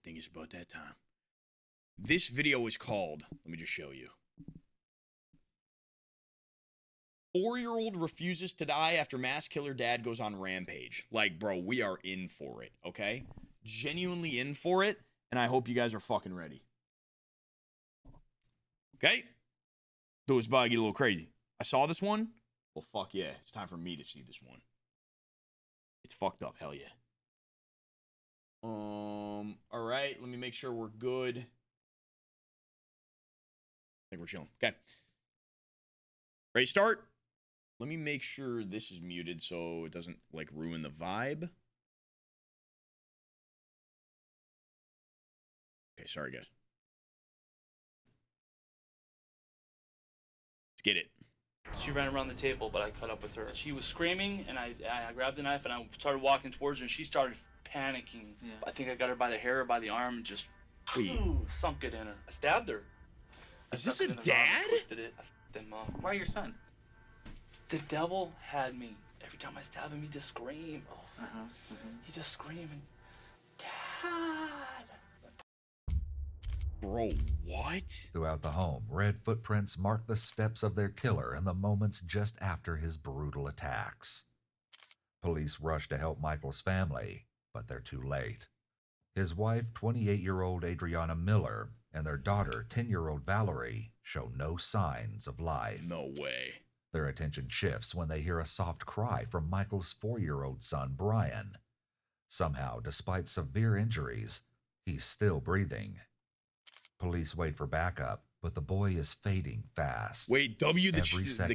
think it's about that time. This video is called, let me just show you. 4-year-old refuses to die after mass killer dad goes on rampage. Like, bro, we are in for it, okay? Genuinely in for it, and I hope you guys are fucking ready. Okay? Though it's about to get a little crazy. I saw this one. Well, fuck yeah. It's time for me to see this one. It's fucked up. Hell yeah. All right. Let me make sure we're good. I think we're chilling. Okay. Ready to start? Let me make sure this is muted so it doesn't, like, ruin the vibe. Okay, sorry, guys. Let's get it. She ran around the table, but I caught up with her. She was screaming, and I grabbed the knife, and I started walking towards her, and she started panicking. Yeah. I think I got her by the hair or by the arm and just sunk it in her. I stabbed her. Is this a dad? Twisted it. Then, Mom. Why your son? The devil had me. Every time I stab him, he just scream. Oh. He just screaming, Dad. Bro, what? Throughout the home, red footprints mark the steps of their killer in the moments just after his brutal attacks. Police rush to help Michael's family, but they're too late. His wife, 28-year-old Adriana Miller, and their daughter, 10-year-old Valerie, show no signs of life. No way. Their attention shifts when they hear a soft cry from Michael's 4-year-old son, Brian. Somehow, despite severe injuries, he's still breathing. Police wait for backup, but the boy is fading fast. Wait, the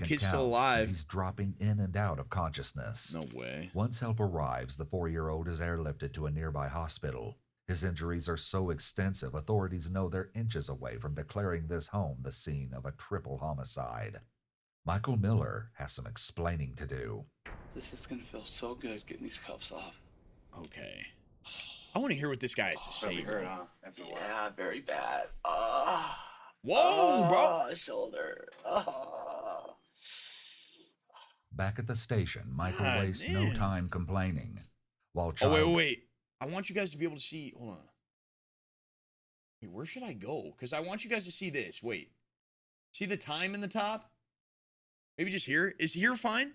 kid's still alive. He's dropping in and out of consciousness. No way. Once help arrives, the 4-year-old is airlifted to a nearby hospital. His injuries are so extensive, authorities know they're inches away from declaring this home the scene of a triple homicide. Michael Miller has some explaining to do. This is gonna feel so good getting these cuffs off. Okay. I want to hear what this guy has to say. Hurt, huh? After a while. Yeah, very bad. Whoa, bro. Shoulder. Back at the station, Michael wastes no time complaining. While wait. I want you guys to be able to see. Hold on. Wait, where should I go? Because I want you guys to see this. Wait. See the time in the top? Maybe just here. Is here fine?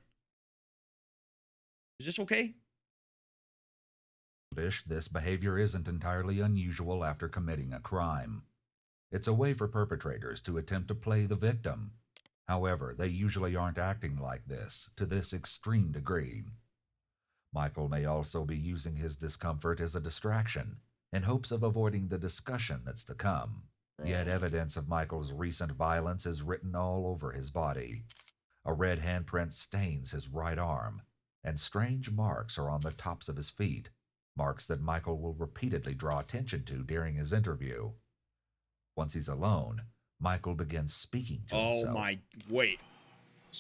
Is this okay? This behavior isn't entirely unusual after committing a crime. It's a way for perpetrators to attempt to play the victim. However, they usually aren't acting like this, to this extreme degree. Michael may also be using his discomfort as a distraction, in hopes of avoiding the discussion that's to come. Yet evidence of Michael's recent violence is written all over his body. A red handprint stains his right arm, and strange marks are on the tops of his feet. Marks that Michael will repeatedly draw attention to during his interview. Once he's alone, Michael begins speaking to himself. Oh my, wait.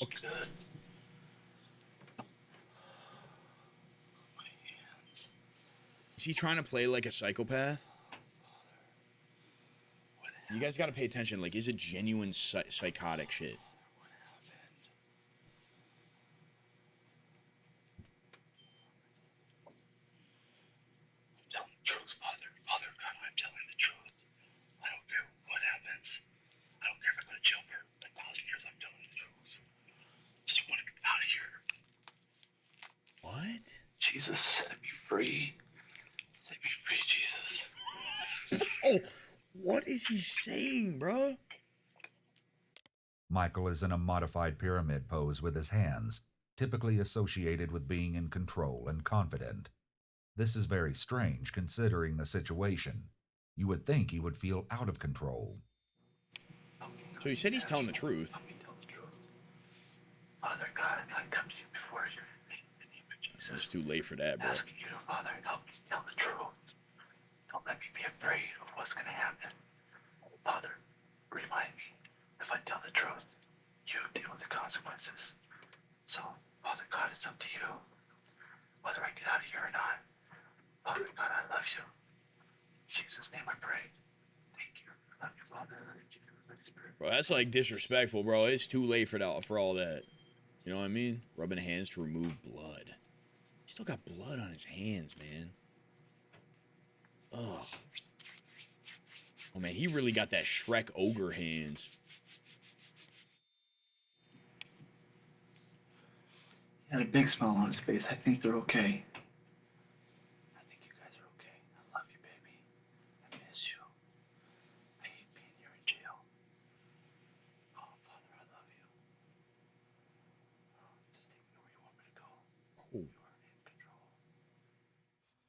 Okay. Good. My hands. Is he trying to play like a psychopath? You guys got to pay attention. Like, is it genuine psychotic shit? Truth, Father. Father God, I'm telling the truth. I don't care what happens. I don't care if I go to jail for 1,000 years. I'm telling the truth. Just want to get out of here. What? Jesus, set me free. Set me free, Jesus. Oh, what is he saying, bro? Michael is in a modified pyramid pose with his hands, typically associated with being in control and confident. This is very strange considering the situation. You would think he would feel out of control. So he said he's telling the truth. Let me tell the truth. Father God, I come to you before you in the name of Jesus. It's too late for that, bro. Asking you, Father, help me tell the truth. Don't let me be afraid of what's going to happen. Father, remind me, if I tell the truth, you deal with the consequences. So, Father God, it's up to you. Whether I get out of here or not. Father God, I love you. In Jesus' name I pray. Thank you. I love you, Father. Bro, that's like disrespectful, bro. It's too late for that, for all that. You know what I mean? Rubbing hands to remove blood. He still got blood on his hands, man. Ugh. Oh man, he really got that Shrek ogre hands. He had a big smile on his face. I think they're okay. I think you guys are okay. I love you, baby. I miss you. I hate being here in jail. Oh, Father, I love you. Just take me where you want me to go. Oh. You are in control.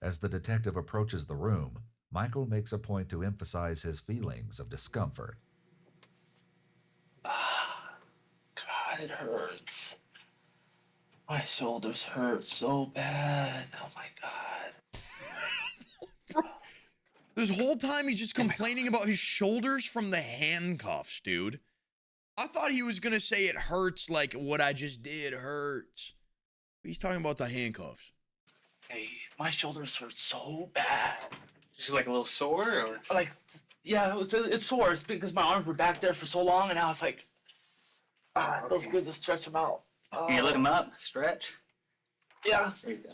As the detective approaches the room, Michael makes a point to emphasize his feelings of discomfort. God, it hurts. My shoulders hurt so bad. Oh my God. Bro, this whole time he's just complaining about his shoulders from the handcuffs, dude. I thought he was gonna say it hurts like what I just did hurts. He's talking about the handcuffs. Hey, my shoulders hurt so bad. Just like a little sore, or Like, yeah, it's sore. It's because my arms were back there for so long, and now it's like, it feels good to stretch them out. can you lift them up, stretch? Yeah. There you go.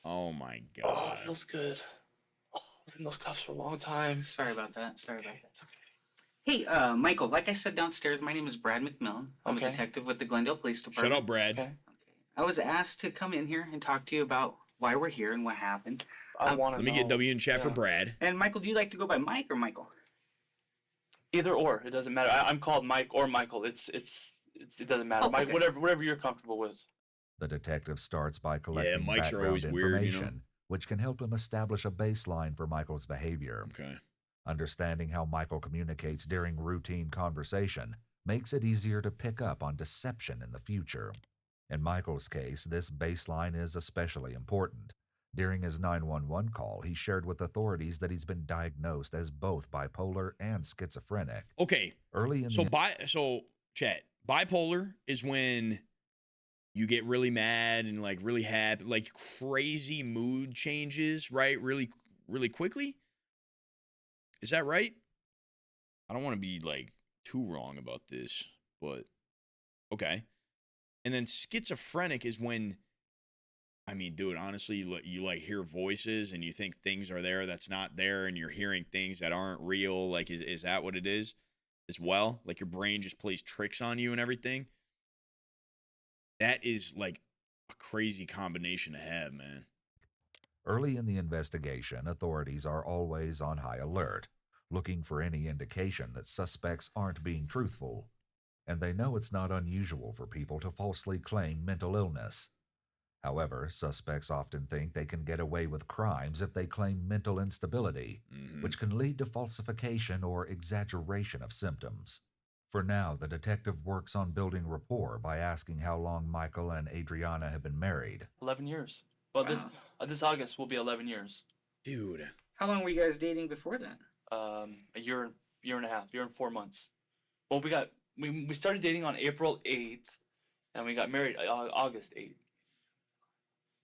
Oh my Oh, god. it feels good. Oh, I was in those cuffs for a long time. Sorry about that. Sorry about that. It's okay. Hey, Michael. Like I said downstairs, my name is Brad McMillan. I'm Okay. a detective with the Glendale Police Department. Shut up, Brad. Okay. Okay. I was asked to come in here and talk to you about why we're here and what happened. I want to Let me get W in chat for Brad. And Michael, do you like to go by Mike or Michael? Either or, it doesn't matter. I'm called Mike or Michael. It doesn't matter. Oh, Mike, okay. whatever you're comfortable with. The detective starts by collecting mics are background always weird, you information, know? which can help him establish a baseline for Michael's behavior. Okay. Understanding how Michael communicates during routine conversation makes it easier to pick up on deception in the future. In Michael's case, this baseline is especially important. During his 911 call, he shared with authorities that he's been diagnosed as both bipolar and schizophrenic. Okay. Early in So the chat. Bipolar is when you get really mad and like really happy, like crazy mood changes, right? Really, really quickly. Is that right? I don't want to be like too wrong about this, but okay. And then schizophrenic is when, I mean, dude, honestly, you like hear voices and you think things are there that's not there, and you're hearing things that aren't real. Like, is that what it is as well? Like your brain just plays tricks on you and everything. That is like a crazy combination to have, man. Early in the investigation, authorities are always on high alert, looking for any indication that suspects aren't being truthful. And they know it's not unusual for people to falsely claim mental illness. However, suspects often think they can get away with crimes if they claim mental instability, which can lead to falsification or exaggeration of symptoms. For now, the detective works on building rapport by asking how long Michael and Adriana have been married. 11 years. Well, this August will be 11 years. Dude. How long were you guys dating before that? A year and a half, year and 4 months. Well, we started dating on April 8th, and we got married August 8th.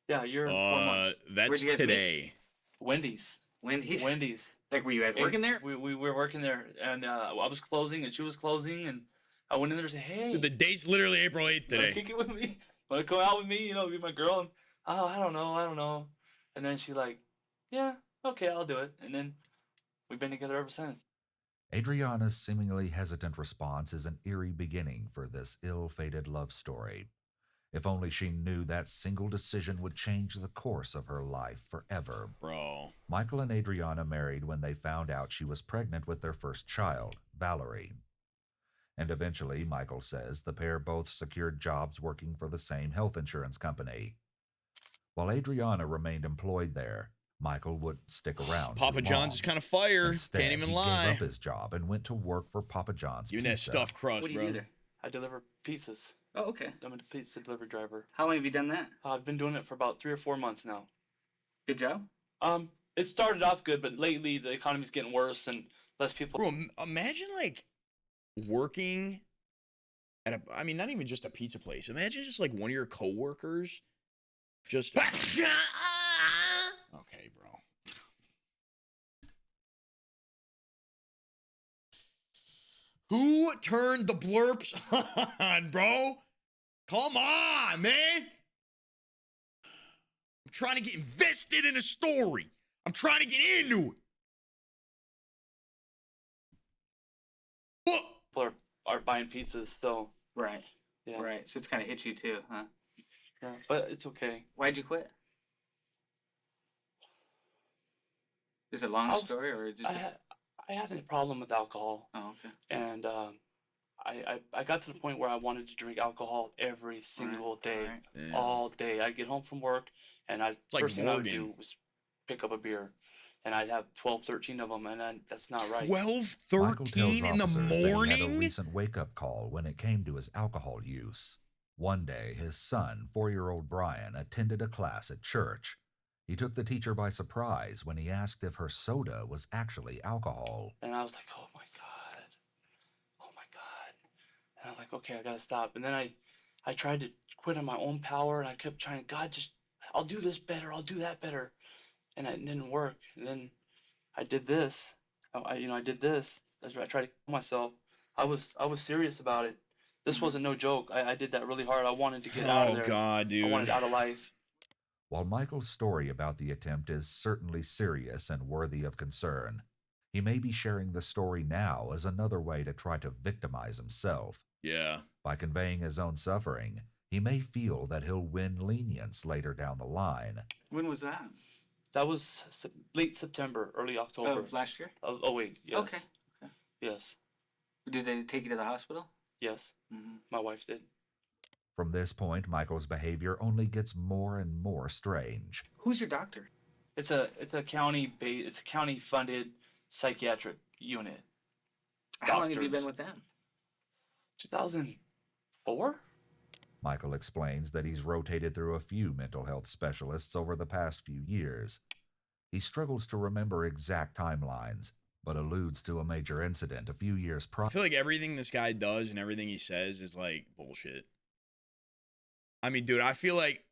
Yeah, a year and 4 months. That's Where'd you guys today. Wendy's. Wendy's? Wendy's. Like, were you guys working there? We were working there, and I was closing, and she was closing, and I went in there and said, "Hey, Dude, the date's literally April 8th wanna today. kick it with me? Want to come out with me? You know, be my girl?" And, oh, I don't know. And then she like, "Yeah, okay, I'll do it." And then we've been together ever since. Adriana's seemingly hesitant response is an eerie beginning for this ill-fated love story. If only she knew that single decision would change the course of her life forever. Bro. Michael and Adriana married when they found out she was pregnant with their first child, Valerie. And eventually, Michael says, the pair both secured jobs working for the same health insurance company. While Adriana remained employed there, Michael would stick around. Papa John's is kind of fire. Instead, Can't even he lie. gave up his job and went to work for Papa John's Give me that Pizza. stuffed crust, What do you bro. do there? I deliver pizzas. Oh, okay. I'm a pizza delivery driver. How long have you done that? I've been doing it for about 3 or 4 months now. Good job. It started off good, but lately the economy's getting worse and less people. Bro, imagine like working at I mean, not even just a pizza place. Imagine just like one of your coworkers just. Okay, bro. Who turned the blurps on, bro? Come on, man. I'm trying to get invested in a story. I'm trying to get into it. Oh! People are buying pizzas, so Right. yeah. Right. So it's kind of hit you too, huh? Yeah, but it's okay. Why'd you quit? Is it a long I was- story or is it? I had a problem with alcohol, Oh, okay. and I got to the point where I wanted to drink alcohol every single day, Right. Yeah. all day. I'd get home from work, and like first thing I would Morgan. do was pick up a beer, and I'd have 12, 13 of them, and that's not right. 12, Michael tells 13 in the officers that he had a morning? recent wake-up call when it came to his alcohol use. One day, his son, 4-year-old Brian, attended a class at church. He took the teacher by surprise when he asked if her soda was actually alcohol. And I was like, oh my God. Oh my God. And I was like, okay, I gotta stop. And then I tried to quit on my own power, and I kept trying, God, just, I'll do this better, I'll do that better. And it didn't work. And then I did this. I did this. I tried to kill myself. I was serious about it. This wasn't no joke. I did that really hard. I wanted to get out of Oh there. God, dude. I wanted out of life. While Michael's story about the attempt is certainly serious and worthy of concern, he may be sharing the story now as another way to try to victimize himself. Yeah. By conveying his own suffering, he may feel that he'll win lenience later down the line. When was that? That was late September, early October. Of last year? Oh wait, yes. Okay. Yes. Did they take you to the hospital? Yes. Mm-hmm. My wife did. From this point, Michael's behavior only gets more and more strange. Who's your doctor? It's a county funded psychiatric unit. How long have you Doctors. been with them? 2004? Michael explains that he's rotated through a few mental health specialists over the past few years. He struggles to remember exact timelines, but alludes to a major incident a few years I prior. feel like everything this guy does and everything he says is like bullshit. I mean, dude, I feel like,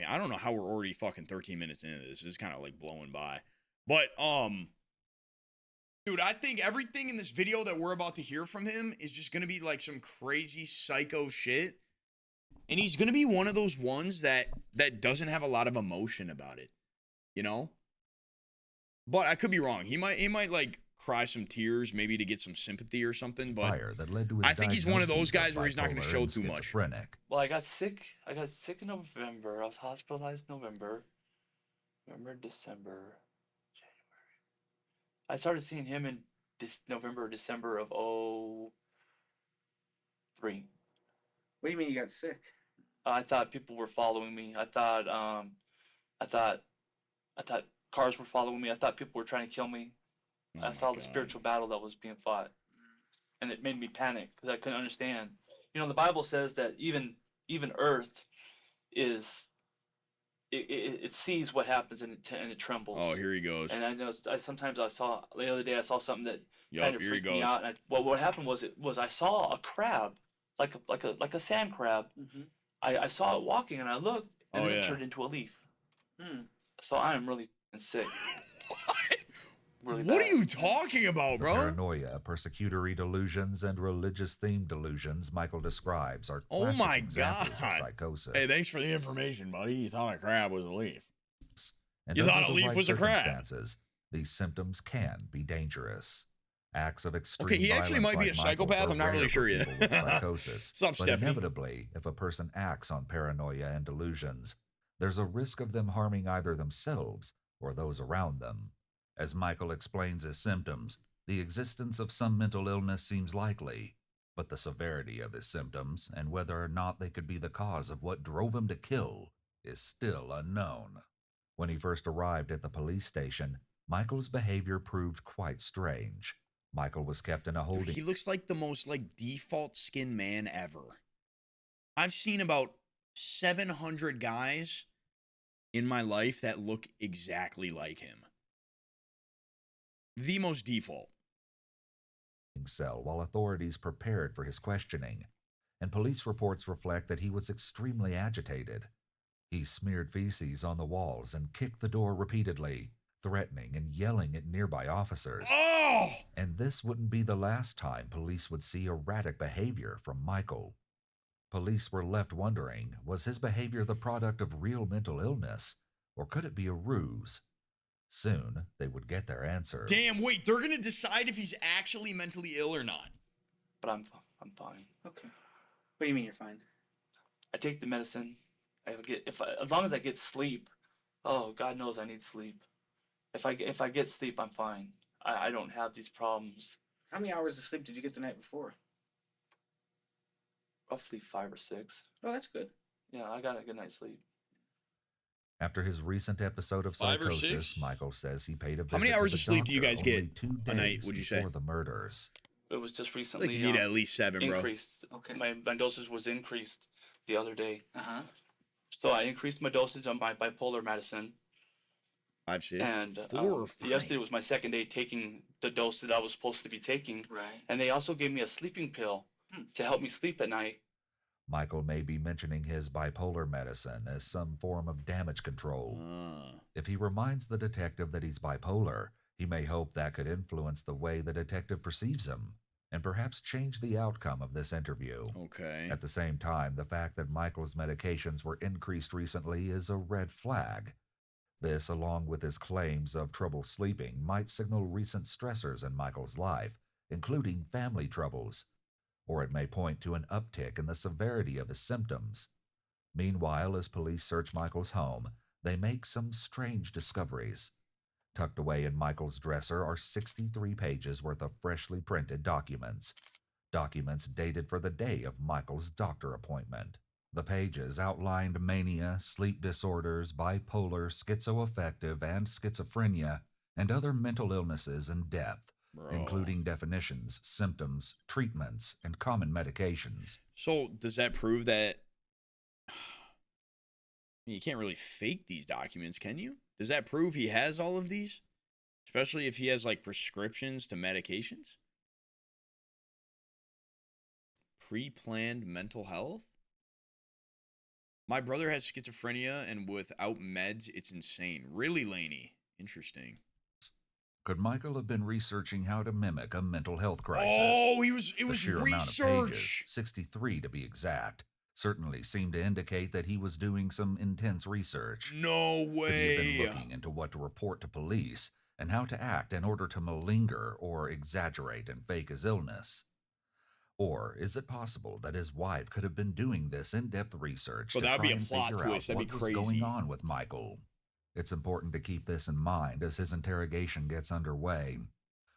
I don't know how we're already fucking 13 minutes into this. This is kind of like blowing by. But, dude, I think everything in this video that we're about to hear from him is just going to be like some crazy psycho shit. And he's going to be one of those ones that doesn't have a lot of emotion about it, you know? But I could be wrong. He might like cry some tears, maybe to get some sympathy or something. But That led to his I think he's one of those diagnosis guys where he's not going to bipolar show and too much. schizophrenic. Well, I got sick in November. I was hospitalized November, December, January. I started seeing him in November, December of 03. What do you mean you got sick? I thought people were following me. I thought cars were following me. I thought people were trying to kill me. Oh I my saw the God. spiritual battle that was being fought, and it made me panic because I couldn't understand. You know, the Bible says that even Earth is it sees what happens and it trembles. Oh, here he goes. And I know sometimes I saw the other day I saw something that kind Yup, of here he freaked me goes. out. And what happened was I saw a crab, like a sand crab. Mm-hmm. I saw it walking and I looked and Oh, then it yeah. turned into a leaf. Hmm. So I am really sick. Really What bad. are you talking about, The bro? paranoia, persecutory delusions, and religious-themed delusions Michael describes are Oh classic my examples God. of psychosis. Hey, thanks for the information, buddy. You thought a crab was a leaf. And You under thought a the leaf right was a crab. circumstances, these symptoms can be dangerous. Acts of extreme Okay, he actually violence might be like a Michael's psychopath. are I'm not really rare sure for yet. people with psychosis, Sup, but Stephanie? inevitably, if a person acts on paranoia and delusions, there's a risk of them harming either themselves or those around them. As Michael explains his symptoms, the existence of some mental illness seems likely, but the severity of his symptoms and whether or not they could be the cause of what drove him to kill is still unknown. When he first arrived at the police station, Michael's behavior proved quite strange. Michael was kept in a Dude, holding he looks like the most like default skin man ever. I've seen about 700 guys in my life that look exactly like him. The most default. cell while authorities prepared for his questioning, and police reports reflect that he was extremely agitated. He smeared feces on the walls and kicked the door repeatedly, threatening and yelling at nearby officers. Oh! And this wouldn't be the last time police would see erratic behavior from Michael. Police were left wondering, was his behavior the product of real mental illness, or could it be a ruse? Soon, they would get their answer. Damn, wait, they're going to decide if he's actually mentally ill or not. but I'm fine. Okay. What do you mean you're fine? I take the medicine. As long as I get sleep. Oh, God knows I need sleep. If I get sleep, I'm fine. I don't have these problems. How many hours of sleep did you get the night before? Roughly 5 or 6. Oh, that's good. Yeah, I got a good night's sleep. After his recent episode of 5 or psychosis, 6? Michael says he paid a visit How many to hours the of sleep do you doctor guys get only 2 days a night, would you say? before the murders. It was just I feel recently like you need at least 7, bro. increased. Okay. My dosage was increased the other day. Uh-huh. So I increased my dosage on my bipolar medicine. 5, 6, And 4 or 5. yesterday was my second day taking the dose that I was supposed to be taking. Right. And they also gave me a sleeping pill to help me sleep at night. Michael may be mentioning his bipolar medicine as some form of damage control. If he reminds the detective that he's bipolar, he may hope that could influence the way the detective perceives him, and perhaps change the outcome of this interview. Okay. At the same time, the fact that Michael's medications were increased recently is a red flag. This, along with his claims of trouble sleeping, might signal recent stressors in Michael's life, including family troubles, or it may point to an uptick in the severity of his symptoms. Meanwhile, as police search Michael's home, they make some strange discoveries. Tucked away in Michael's dresser are 63 pages worth of freshly printed documents. Documents dated for the day of Michael's doctor appointment. The pages outlined mania, sleep disorders, bipolar, schizoaffective, and schizophrenia, and other mental illnesses in depth, Bro. including definitions, symptoms, treatments, and common medications. So does that prove that you can't really fake these documents, can you? Does that prove he has all of these? Especially if he has like prescriptions to medications? Pre-planned mental health? My brother has schizophrenia, and without meds, it's insane. Really, Laney. Interesting. Could Michael have been researching how to mimic a mental health crisis? Oh, it was The sheer research. amount of pages, 63 to be exact, certainly seemed to indicate that he was doing some intense research. No Could he have way. been looking into what to report to police and how to act in order to malinger or exaggerate and fake his illness? Or is it possible that his wife could have been doing this in-depth research Well, to that would try be a and plot figure twist. out That'd be what was going crazy. on with Michael? It's important to keep this in mind as his interrogation gets underway.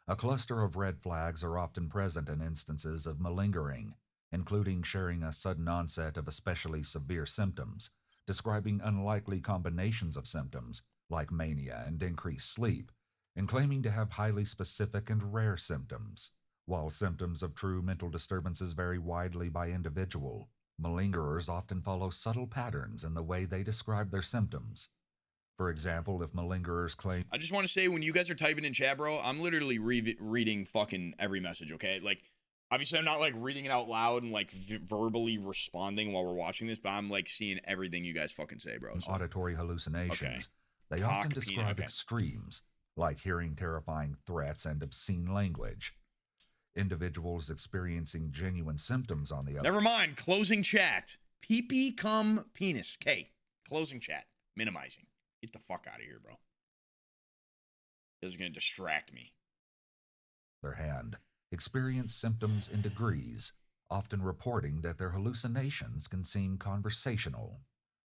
A cluster of red flags are often present in instances of malingering, including sharing a sudden onset of especially severe symptoms, describing unlikely combinations of symptoms, like mania and increased sleep, and claiming to have highly specific and rare symptoms. While symptoms of true mental disturbances vary widely by individual, malingerers often follow subtle patterns in the way they describe their symptoms. For example, if malingerers claim, I just want to say, when you guys are typing in chat, bro, I'm literally reading fucking every message, okay? Like, obviously, I'm not, like, reading it out loud and, like, verbally responding while we're watching this, but I'm, like, seeing everything you guys fucking say, bro. So. auditory hallucinations, they Cock often peanut, describe okay. extremes, like hearing terrifying threats and obscene language. Individuals experiencing genuine symptoms, on the other Never mind. Closing chat. Pee-pee cum penis. K. Closing chat. Minimizing. Get the fuck out of here, bro. This is going to distract me. hand, experience symptoms in degrees, often reporting that their hallucinations can seem conversational.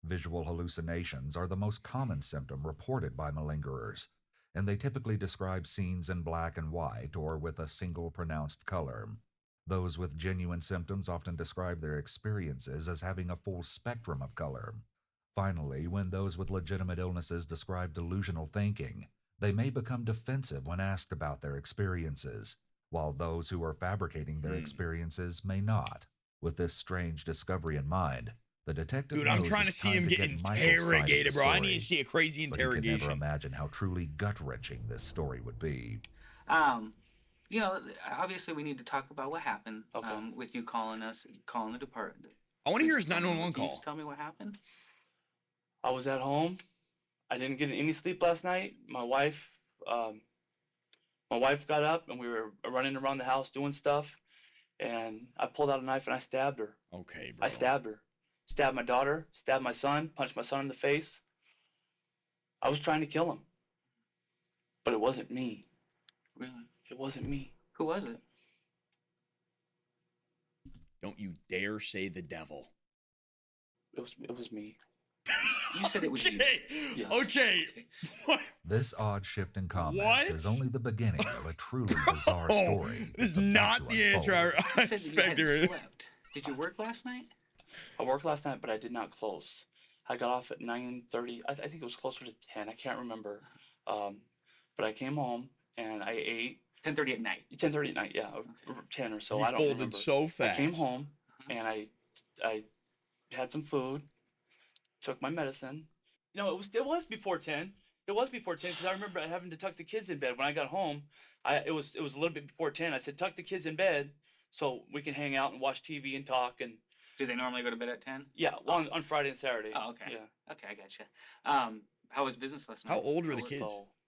Visual hallucinations are the most common symptom reported by malingerers, and they typically describe scenes in black and white or with a single pronounced color. Those with genuine symptoms often describe their experiences as having a full spectrum of color. Finally, when those with legitimate illnesses describe delusional thinking, they may become defensive when asked about their experiences, while those who are fabricating their experiences may not. With this strange discovery in mind, the detective Dude, I'm knows trying to it's see time him to get Michael's side of the interrogated, bro. I need to story, see a crazy but he could never interrogation. imagine how truly gut-wrenching this story would be. You know, obviously we need to talk about what happened. Okay. With you calling the department. I want to hear his Can 911 you call. just tell me what happened? I was at home. I didn't get any sleep last night. My wife got up and we were running around the house doing stuff, and I pulled out a knife and I stabbed her. Okay, bro. I stabbed her. Stabbed my daughter, stabbed my son, punched my son in the face. I was trying to kill him. But it wasn't me. Really? It wasn't me. Who was it? Don't you dare say the devil. It was me. You said it was you. Okay. Yes. Okay. What? This odd shift in comments What? is only the beginning of a truly bizarre Oh, story. this is that's about not to the answer unfold. I You said that you hadn't expected. slept. Did you work last night? I worked last night, but I did not close. I got off at 9:30. I think it was closer to 10. I can't remember. But I came home and I ate 10:30 at night. 10:30 at night. Yeah, or 10 or so. You I don't folded remember. so I fast. came home and I had some food, took my medicine. No, it was before 10. It was before 10 because I remember having to tuck the kids in bed when I got home. It was a little bit before 10. I said tuck the kids in bed so we can hang out and watch TV and talk and Do they normally go to bed at 10? yeah, well, on Friday and Saturday. Oh, okay. Yeah. Okay, I gotcha. How was business last night? How old were the So, kids?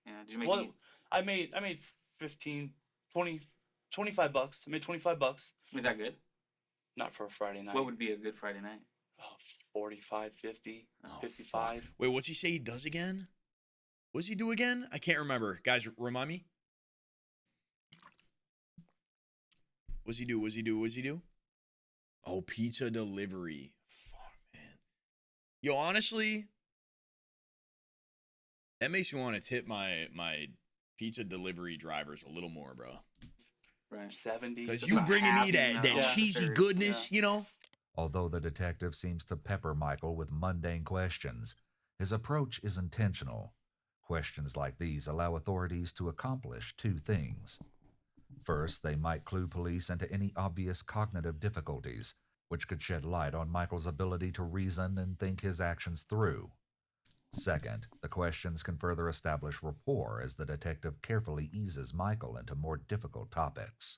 Yeah, did you make well, any? I made 15, 20, 25 bucks. I made 25 bucks. Was that good? Not for a Friday night. What would be a good Friday night? Oh, 45, 50, Oh, 55. Wait, what's he say he does again? What's he do again? I can't remember. Guys, remind me. What's he do? What's he do? What's he do? Oh, pizza delivery. Fuck, man. Yo, honestly, that makes me want to tip my pizza delivery drivers a little more, bro. Right. 70. Because It's you not bringing me half, that, you that know, cheesy third, goodness, you know? Although the detective seems to pepper Michael with mundane questions, his approach is intentional. Questions like these allow authorities to accomplish two things. First, they might clue police into any obvious cognitive difficulties, which could shed light on Michael's ability to reason and think his actions through. Second, the questions can further establish rapport as the detective carefully eases Michael into more difficult topics.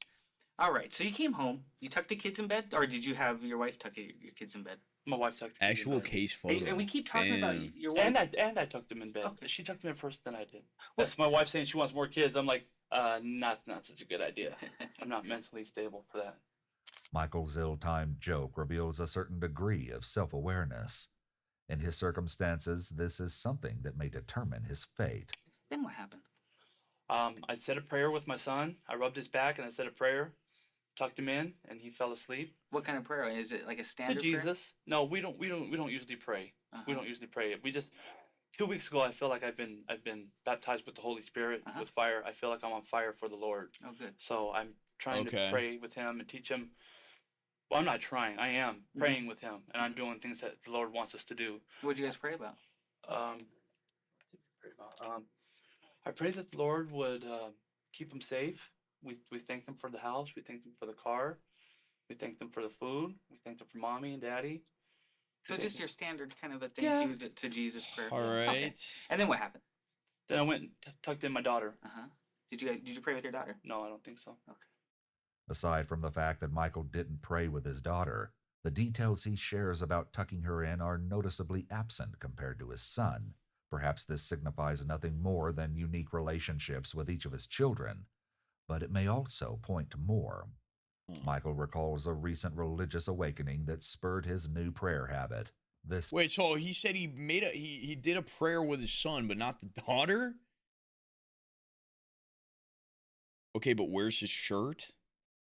All right, so you came home. You tucked the kids in bed, or did you have your wife tuck your kids in bed? My wife tucked them Actual in bed. case Hey, photo. and we keep talking about Damn. your wife. And I tucked them in bed. Okay. She tucked them in first, then I did. That's my wife saying she wants more kids. I'm like, not such a good idea. I'm not mentally stable for that. Michael's ill-timed joke reveals a certain degree of self-awareness. In his circumstances, this is something that may determine his fate. Then what happened? I said a prayer with my son. I rubbed his back and I said a prayer, tucked him in, and he fell asleep. What kind of prayer? Is it like a To standard prayer? Jesus. No, we don't usually pray. Uh-huh. We don't usually pray. We just 2 weeks ago I feel like I've been baptized with the Holy Spirit Uh-huh. with fire. I feel like I'm on fire for the Lord. Oh, good. So I'm trying Okay. to pray with him and teach him. Well, I'm not trying. I am praying with him, and I'm doing things that the Lord wants us to do. What did you guys pray about? I pray that the Lord would keep him safe. We thank him for the house. We thank him for the car. We thank them for the food. We thank them for mommy and daddy. So Okay. just your standard kind of a thank Yeah. you to Jesus prayer. All right. Okay. And then what happened? Then I went and tucked in my daughter. Uh-huh. Did you pray with your daughter? No, I don't think so. Okay. Aside from the fact that Michael didn't pray with his daughter, the details he shares about tucking her in are noticeably absent compared to his son. Perhaps this signifies nothing more than unique relationships with each of his children, but it may also point to more. Michael recalls a recent religious awakening that spurred his new prayer habit. This Wait, so he said he made he did a prayer with his son, but not the daughter? Okay, but where's his shirt?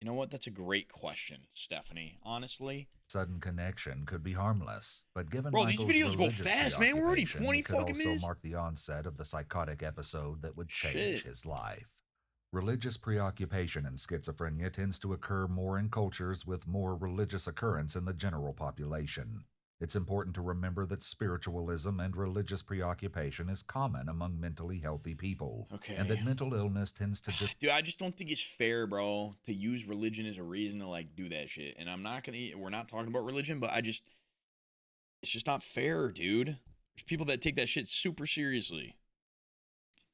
You know what? That's a great question, Stephanie. Honestly. sudden connection could be harmless, but given Bro, these Michael's videos go religious fast, man. We're already preoccupation, 20 it could fucking also minutes. mark the onset of the psychotic episode that would change Shit. his life. Religious preoccupation in schizophrenia tends to occur more in cultures with more religious occurrence in the general population. It's important to remember that spiritualism and religious preoccupation is common among mentally healthy people, and that Okay. mental illness tends to just Dude, I just don't think it's fair, bro, to use religion as a reason to like do that shit. And we're not talking about religion, but it's just not fair, dude. There's people that take that shit super seriously.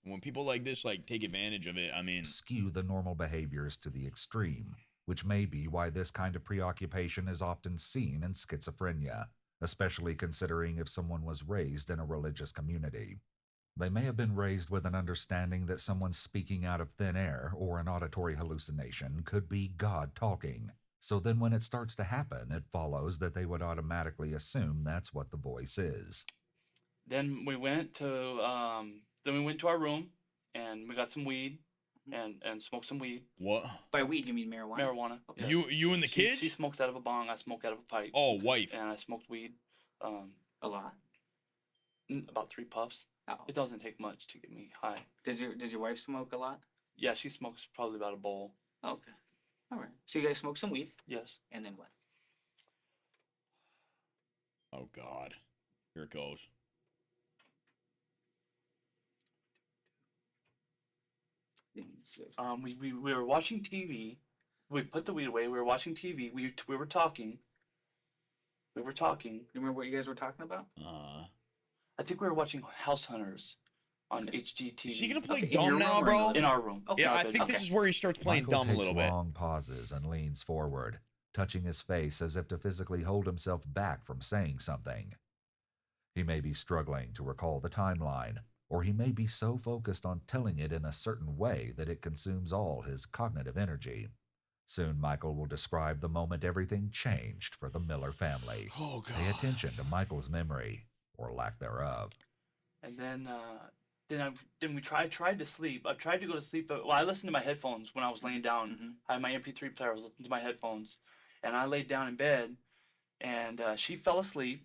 When people like this like take advantage of it, I mean, skew the normal behaviors to the extreme, which may be why this kind of preoccupation is often seen in schizophrenia, especially considering if someone was raised in a religious community. They may have been raised with an understanding that someone speaking out of thin air or an auditory hallucination could be God talking. So then when it starts to happen, it follows that they would automatically assume that's what the voice is. Then we went to our room and we got some weed and smoke some weed. What? By weed, you mean marijuana? Marijuana. Okay. yes. You and the kids? She smokes out of a bong. I smoke out of a pipe. Oh, wife. And I smoked weed. A lot. About 3 puffs. Oh. It doesn't take much to get me high. Does your wife smoke a lot? Yeah, she smokes probably about a bowl. Okay. All right. So you guys smoke some weed, Yes. and then what? Oh God. Here it goes. We were watching TV. We put the weed away. We were watching TV. We were talking. We were talking. You remember what you guys were talking about? I think we were watching House Hunters on HGTV. Is he gonna play Okay, in your dumb now, room or bro? in in our room? Okay. Yeah, I bed. think this Okay. is where he starts playing Michael dumb a takes little bit. long pauses and leans forward, touching his face as if to physically hold himself back from saying something. He may be struggling to recall the timeline, or he may be so focused on telling it in a certain way that it consumes all his cognitive energy. Soon Michael will describe the moment everything changed for the Miller family. Oh God. Pay attention to Michael's memory, or lack thereof. And then we tried to sleep. I tried to go to sleep, but I listened to my headphones when I was laying down. Mm-hmm. I had my MP3 player. I was listening to my headphones, and I laid down in bed, and she fell asleep,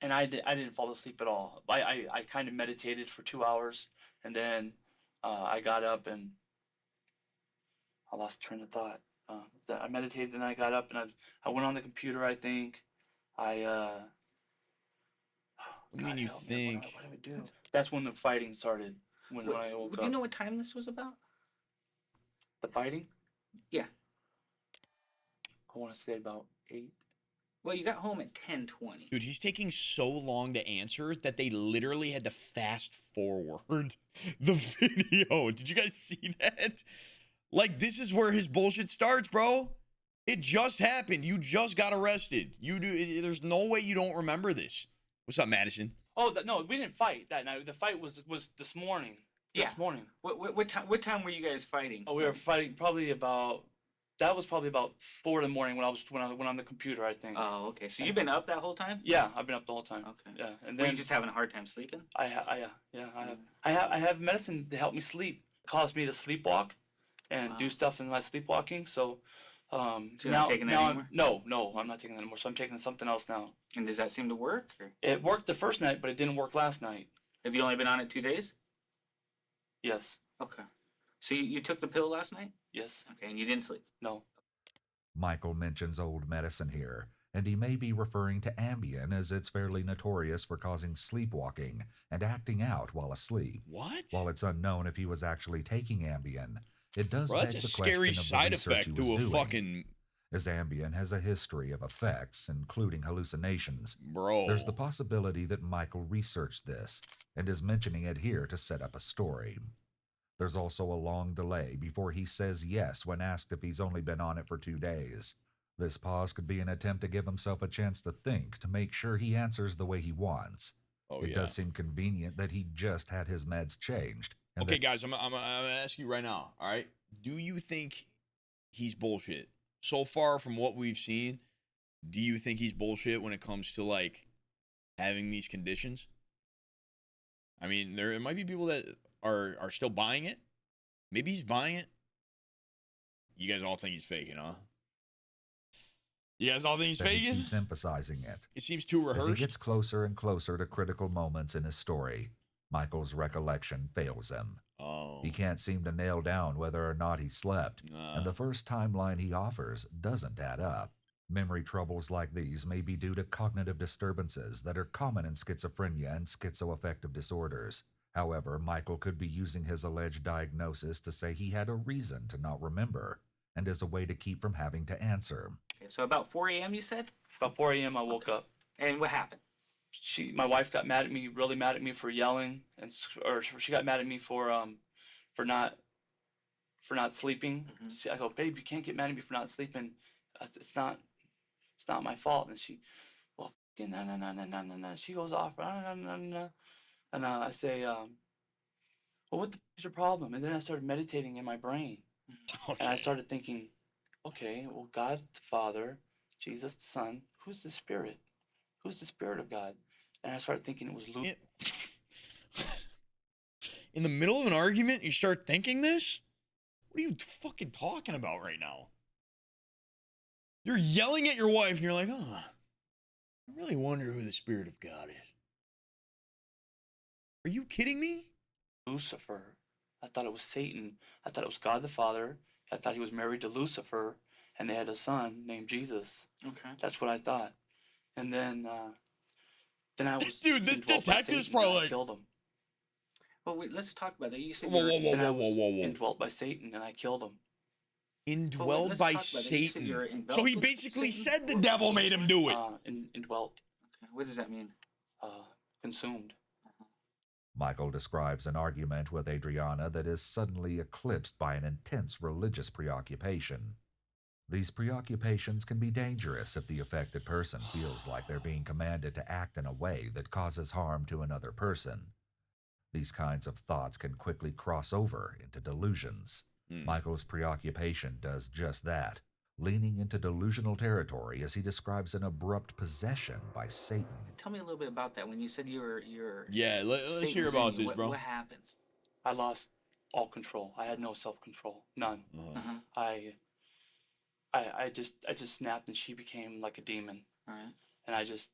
and I didn't fall asleep at all. I kind of meditated for 2 hours, and then I got up and I lost train of thought. I meditated and I got up and I went on the computer. I think I. What do you mean God you help me, think? What did I do? That's when the fighting started. When I woke Do up. you know what time this was about? The fighting? Yeah. I want to say about 8. Well, you got home at 10:20. Dude, he's taking so long to answer that they literally had to fast forward the video. Did you guys see that? Like, this is where his bullshit starts, bro. It just happened. You just got arrested. There's no way you don't remember this. What's up, Madison? Oh no, we didn't fight that night. The fight was this morning. Yeah. This morning. What time were you guys fighting? Oh, we were fighting probably about. That was probably about 4 in the morning when I went on the computer. I think. Oh, okay. So you've been up that whole time? Yeah, I've been up the whole time. Okay. Yeah, and Were then you just having a hard time sleeping? I have medicine to help me sleep. It caused me to sleepwalk, and Wow. do stuff in my sleepwalking. So, So you're not taking that anymore? No, I'm not taking that anymore. So I'm taking something else now. And does that seem to work? Or It worked the first night, but it didn't work last night. have you only been on it 2 days? Yes, Okay. So you took the pill last night? yes, Okay, and you didn't sleep? no. Michael mentions old medicine here, and he may be referring to Ambien, as it's fairly notorious for causing sleepwalking and acting out while asleep. What? While it's unknown if he was actually taking Ambien, it does Bro, beg that's a the question scary of the side research he effect was to a doing, fucking as Ambien has a history of effects, including hallucinations. bro. There's the possibility that Michael researched this and is mentioning it here to set up a story. There's also a long delay before he says yes when asked if he's only been on it for 2 days. This pause could be an attempt to give himself a chance to think, to make sure he answers the way he wants. Oh, It yeah. does seem convenient that he just had his meds changed. And Okay, that guys, I'm gonna ask you right now. All right, do you think he's bullshit? So far from what we've seen, do you think he's bullshit when it comes to like having these conditions? I mean, there might be people that are still buying it. Maybe he's buying it. You guys all think he's faking, huh? You guys all think he's that he faking? keeps emphasizing it. It seems too As rehearsed. he gets closer and closer to critical moments in his story, Michael's recollection fails him. Oh. He can't seem to nail down whether or not he slept, and the first timeline he offers doesn't add up. Memory troubles like these may be due to cognitive disturbances that are common in schizophrenia and schizoaffective disorders. However, Michael could be using his alleged diagnosis to say he had a reason to not remember, and as a way to keep from having to answer. Okay, so about 4 a.m. you said? About 4 a.m. I woke up. And what happened? My wife got mad at me, really mad at me for yelling, or she got mad at me for not sleeping. Mhm. I go, babe, you can't get mad at me for not sleeping. It's not my fault. And she, well, no. She goes off, no. And I say, well, what the f- is your problem? And then I started meditating in my brain, and I Okay. started thinking, okay, well, God the Father, Jesus the Son, who's the Spirit? Who's the Spirit of God? And I started thinking it was Luke. In the middle of an argument, you start thinking this? What are you fucking talking about right now? You're yelling at your wife and you're like, oh, I really wonder who the Spirit of God is. Are you kidding me? Lucifer. I thought it was Satan. I thought it was God the Father. I thought he was married to Lucifer, and they had a son named Jesus. Okay. That's what I thought. And then I was Dude, this indwelt by detective's Satan, and probably I like, killed him. Well, wait, let's talk about that. You said whoa, you're, whoa, whoa, Then I whoa, whoa, was whoa, whoa. indwelt by Satan, and I killed him. Indwelled let's by talk about that. You said Satan. you're So he enveloped with basically Satan? said the devil made him do it. Indwelt, Okay. What does that mean? consumed. Michael describes an argument with Adriana that is suddenly eclipsed by an intense religious preoccupation. These preoccupations can be dangerous if the affected person feels like they're being commanded to act in a way that causes harm to another person. These kinds of thoughts can quickly cross over into delusions. Michael's preoccupation does just that, leaning into delusional territory as he describes an abrupt possession by Satan. Tell me a little bit about that. When you said you're Yeah, let's Satan hear was in about you, this, bro. What happens? I lost all control. I had no self-control, none. Uh-huh. I just snapped, and she became like a demon, All right. and I just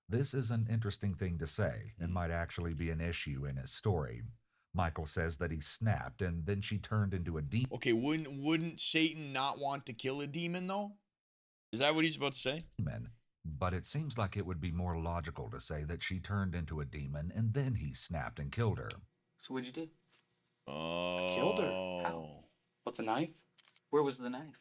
This is an interesting thing to say and might actually be an issue in his story. Michael says that he snapped and then she turned into a Okay, wouldn't Satan not want to kill a demon though? Is that what he's about to say? demon, but it seems like it would be more logical to say that she turned into a demon and then he snapped and killed her. So what'd you do? Oh. killed her. How? With the knife. Where was the knife?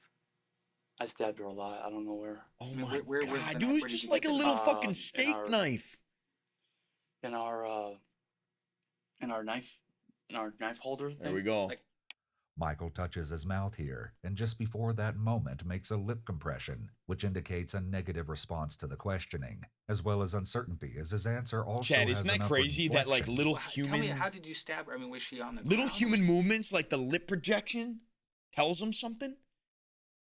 I stabbed her a lot. I don't know where. Oh I mean, my where was god, the dude, knife? it's Where did just you like get a the little knife? fucking In steak our- knife. In our knife holder. There we go. Like, Michael touches his mouth here, and just before that moment makes a lip compression, which indicates a negative response to the questioning, as well as uncertainty, as his answer also Chad, has isn't an that upward crazy that like inflection. little Tell me, human how did you stab her? I mean, was she on the little ground? human movements like the lip projection tells them something?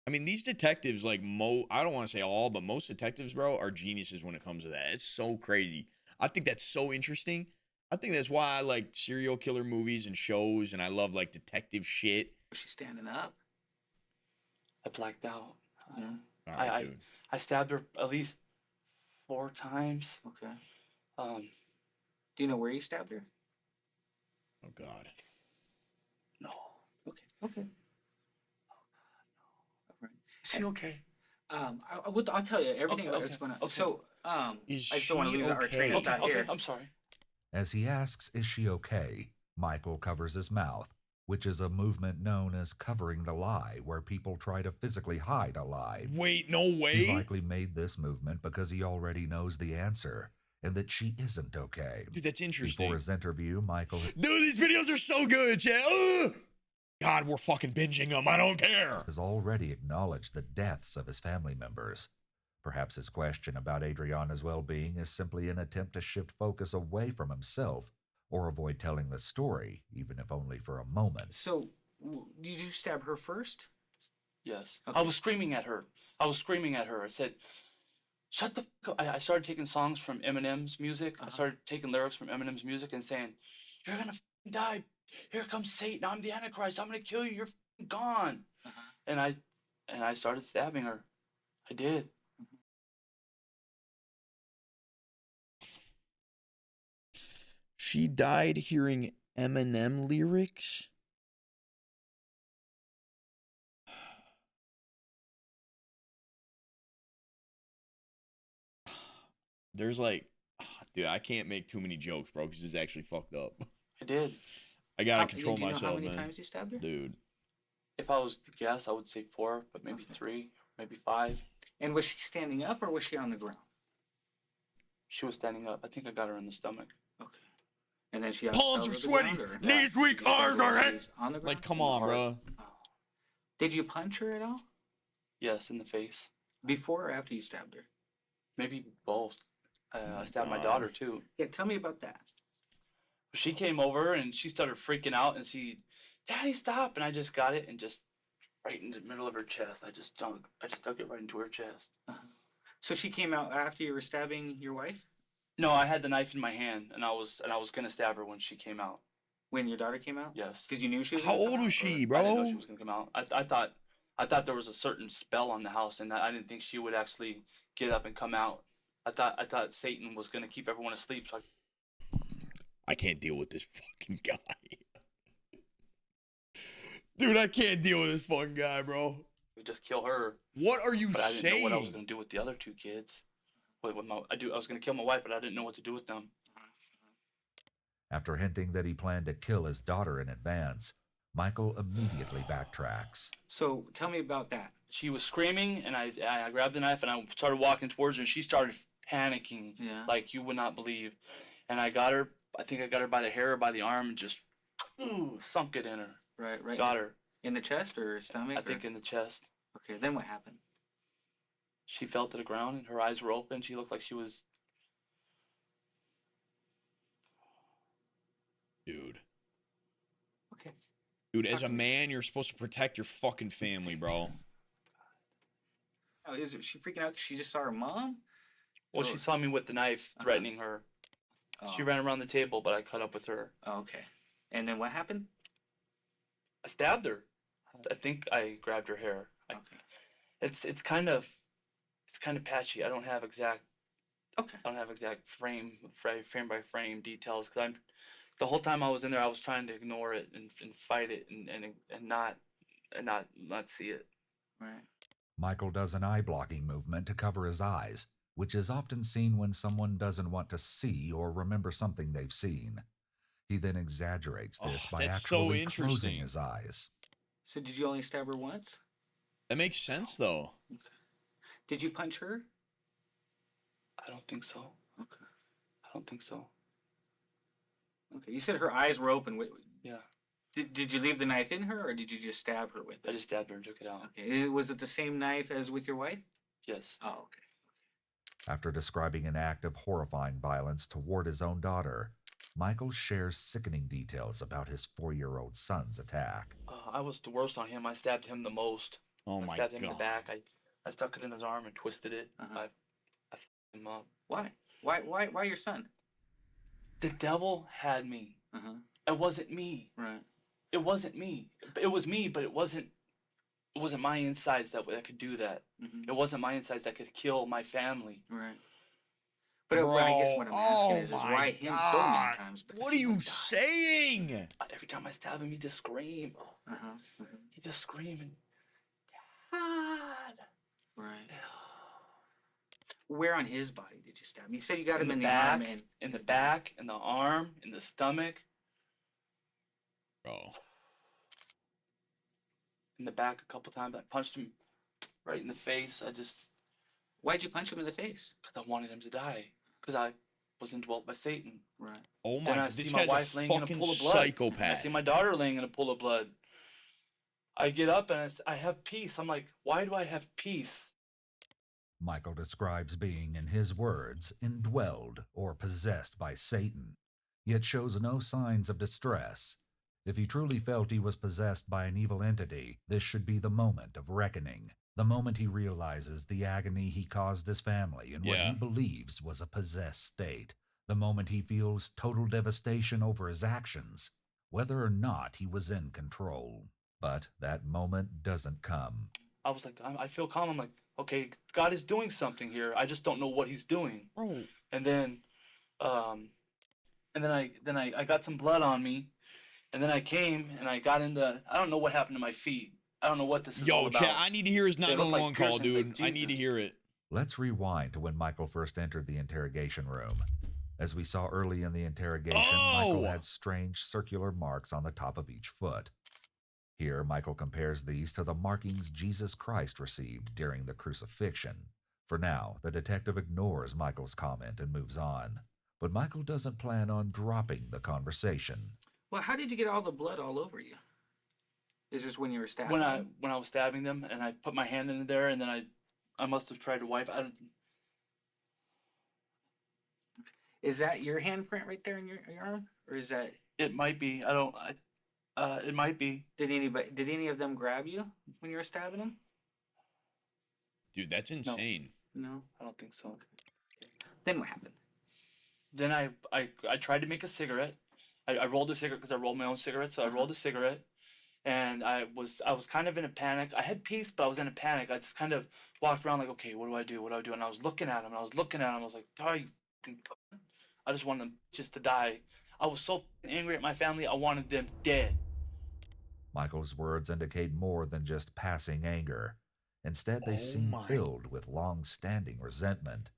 I mean, these detectives, like I don't want to say all, but most detectives, bro, are geniuses when it comes to that. It's so crazy. I think that's so interesting. I think that's why I like serial killer movies and shows, and I love like detective shit. Was she standing up? I blacked out. Yeah. All right, dude. I stabbed her at least 4 times. Okay. Do you know where you stabbed her? Oh God. No. Okay. Okay. Is she okay? I'll tell you everything about what's going on. Okay. So, I Is just don't want to she lose our train of okay? thought here. I'm sorry. As he asks, is she okay? Michael covers his mouth, which is a movement known as covering the lie, where people try to physically hide a lie. Wait, no He way. likely made this movement because he already knows the answer, and that she isn't okay. Dude, that's interesting. Before his interview, Michael Dude, these videos are so good, Chad. Ugh! God, we're fucking binging them. I don't care. has already acknowledged the deaths of his family members. Perhaps his question about Adriana's well-being is simply an attempt to shift focus away from himself or avoid telling the story, even if only for a moment. So, did you stab her first? Yes. Okay. I was screaming at her. I said, shut the fuck up. I started taking songs from Eminem's music. I started taking lyrics from Eminem's music and saying, you're gonna fucking die. Here comes Satan. I'm the Antichrist. I'm gonna kill you. You're fucking gone. And I started stabbing her. I did. She died hearing Eminem lyrics. There's like, dude, I can't make too many jokes, bro, because it's actually fucked up. I did. I gotta control do you myself, know how many man. times you stabbed her? Dude, If I was to guess, I would say 4, but maybe 3, maybe 5. And was she standing up or was she on the ground? She was standing up. I think I got her in the stomach. Okay. And then she palms fell are to the sweaty, ground, or- knees weak, Did you stab arms her are while hot. she's on the ground? Like, come on, bro. Oh. Did you punch her at all? Yes, in the face. Before or after you stabbed her? Maybe both. I stabbed my God. daughter too. Yeah, tell me about that. She came over and she started freaking out and Daddy, stop! And I just got it and just right in the middle of her chest. I just stuck it right into her chest. So she came out after you were stabbing your wife? No, I had the knife in my hand and I was gonna stab her when she came out. When your daughter came out? Yes. Because you knew she was How gonna come old out, was she, or- I bro? didn't know she was gonna come out. I thought there was a certain spell on the house, and I didn't think she would actually get up and come out. I thought Satan was gonna keep everyone asleep, so I can't deal with this fucking guy. Dude, I can't deal with this fucking guy, bro. would just kill her. What are you But I didn't know what I was saying? gonna do with the other two kids. I was gonna kill my wife, but I didn't know what to do with them. After hinting that he planned to kill his daughter in advance, Michael immediately backtracks. So tell me about that. She was screaming, and I grabbed the knife and I started walking towards her, and she started panicking Yeah. like you would not believe. And I got her. I think I got her by the hair or by the arm, and just sunk it in her. Right. Got her. In the chest or stomach? I think in the chest. Okay, then what happened? She fell to the ground, and her eyes were open. She looked like she was. Dude. Okay. Dude, as Talk a to me. man, you're supposed to protect your fucking family, bro. Oh, is she freaking out 'cause she just saw her mom? Well, she saw me with the knife, threatening her. Oh. She ran around the table, but I caught up with her. Oh, okay. And then what happened? I stabbed her. I think I grabbed her hair. Okay. It's kind of patchy. I don't have exact Okay. frame by frame details, because the whole time I was in there, I was trying to ignore it and fight it and not see it. Right. Michael does an eye blocking movement to cover his eyes, which is often seen when someone doesn't want to see or remember something they've seen. He then exaggerates this by that's so actually closing interesting. his eyes. So did you only stab her once? That makes sense, though. Did you punch her? I don't think so. Okay. I don't think so. Okay. You said her eyes were open. Yeah. Did you leave the knife in her, or did you just stab her with it? I just stabbed her and took it out. Okay. Was it the same knife as with your wife? Yes. Oh, okay. After describing an act of horrifying violence toward his own daughter, Michael shares sickening details about his 4-year-old son's attack. I was the worst on him. I stabbed him the most. Oh I my stabbed him in the god. back. I stuck it in his arm and twisted it. Uh-huh. I fucked him up. Why? Why your son? The devil had me. Uh-huh. It wasn't me. Right. It wasn't me. It was me, but it wasn't my insides that could do that. Mm-hmm. It wasn't my insides that could kill my family. Right. But I guess what I'm asking is my why him so many God. times? Because What are he you would die. saying? Every time I stab him, he just scream. Uh-huh. Uh-huh. He just screaming. Dad. Right. Where on his body did you stab him? You said you got him in the back, arm and in the back, in the arm, in the stomach, Bro. in the back a couple times. I punched him right in the face. Why'd you punch him in the face? Because I wanted him to die. Because I was indwelt by Satan. Right. Oh Then my I god. This see my guy's wife a laying in a fucking pool of blood. I psychopath. see my daughter laying in a pool of blood. I get up and I have peace. I'm like, why do I have peace? Michael describes being, in his words, indwelled or possessed by Satan, yet shows no signs of distress. If he truly felt he was possessed by an evil entity, this should be the moment of reckoning, the moment he realizes the agony he caused his family in what Yeah. he believes was a possessed state, the moment he feels total devastation over his actions, whether or not he was in control. But that moment doesn't come. I was like, I feel calm. I'm like, okay, God is doing something here. I just don't know what he's doing. Bro. And then I got some blood on me, and then I came and I got into, I don't know what happened to my feet. I don't know what this is all Yo, about. chat, I need to hear his They look like 911 call, piercings, like dude. I need to Jesus. hear it. Let's rewind to when Michael first entered the interrogation room. As we saw early in the interrogation, Michael Oh! had strange circular marks on the top of each foot. Here, Michael compares these to the markings Jesus Christ received during the crucifixion. For now, the detective ignores Michael's comment and moves on. But Michael doesn't plan on dropping the conversation. Well, how did you get all the blood all over you? Is this when you were stabbing? when him? I was stabbing them, and I put my hand in there, and then I must have tried to wipe. I don't. Is that your handprint right there in your arm, or is that? It might be. I don't. It might be. Did any of them grab you when you were stabbing him? Dude, that's insane. No. I don't think so. Then what happened? Then I tried to make a cigarette. I rolled a cigarette because I rolled my own cigarette. So I rolled a cigarette, and I was kind of in a panic. I had peace, but I was in a panic. I just kind of walked around like, okay, what do I do? What do I do? And I was looking at him. And I was looking at him. I was like, die, you fucking cunt." I just wanted them just to die. I was so angry at my family. I wanted them dead. Michael's words indicate more than just passing anger. Instead, they Oh seem my- filled with long-standing resentment.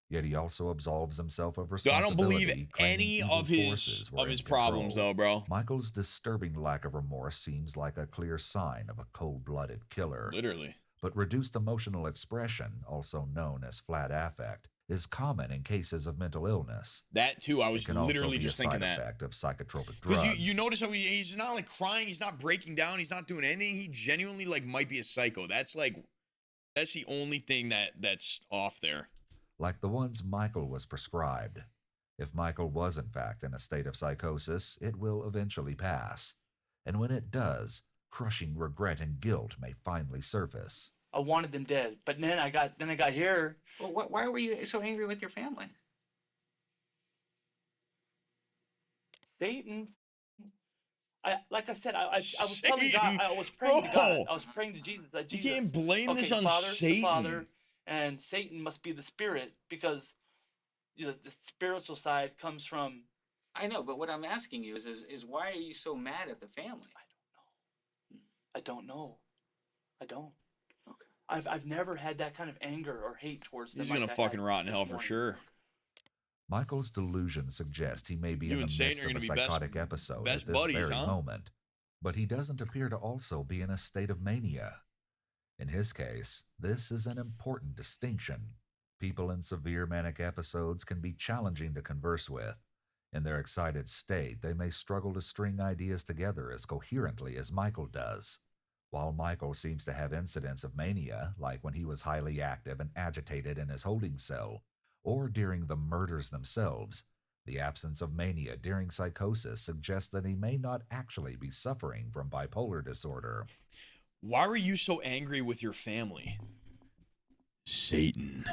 Yet he also absolves himself of So I don't responsibility, believe claiming any evil of his forces were in problems, control. though, bro. Michael's disturbing lack of remorse seems like a clear sign of a cold-blooded killer. Literally. But reduced emotional expression, also known as flat affect, is common in cases of mental illness. That too. I It was can also literally be just a thinking side that. effect of psychotropic Because drugs. you notice how he's not like crying, he's not breaking down, he's not doing anything. He genuinely like might be a psycho. That's the only thing that's off there. Like the ones Michael was prescribed. If Michael was in fact in a state of psychosis, it will eventually pass. And when it does, crushing regret and guilt may finally surface. I wanted them dead. But then I got here. Well, why were you so angry with your family? Satan. Like I said, I was telling Satan, God, I was praying to God. bro. I was praying to Jesus. That You Jesus, can't blame okay, this the on Father, Satan. the Father, and Satan must be the spirit because the spiritual side comes from. I know, but what I'm asking you is why are you so mad at the family? I don't know. I don't. Okay. I've never had that kind of anger or hate towards them. He's like gonna I fucking had rot in this hell for morning. sure. Michael's delusions suggest he may be You in the and Satan midst are of a gonna be best- psychotic episode best at this buddies, very huh? moment. But he doesn't appear to also be in a state of mania. In his case, this is an important distinction. People in severe manic episodes can be challenging to converse with. In their excited state, they may struggle to string ideas together as coherently as Michael does. While Michael seems to have incidents of mania, like when he was highly active and agitated in his holding cell, or during the murders themselves, the absence of mania during psychosis suggests that he may not actually be suffering from bipolar disorder. Why were you so angry with your family? Satan.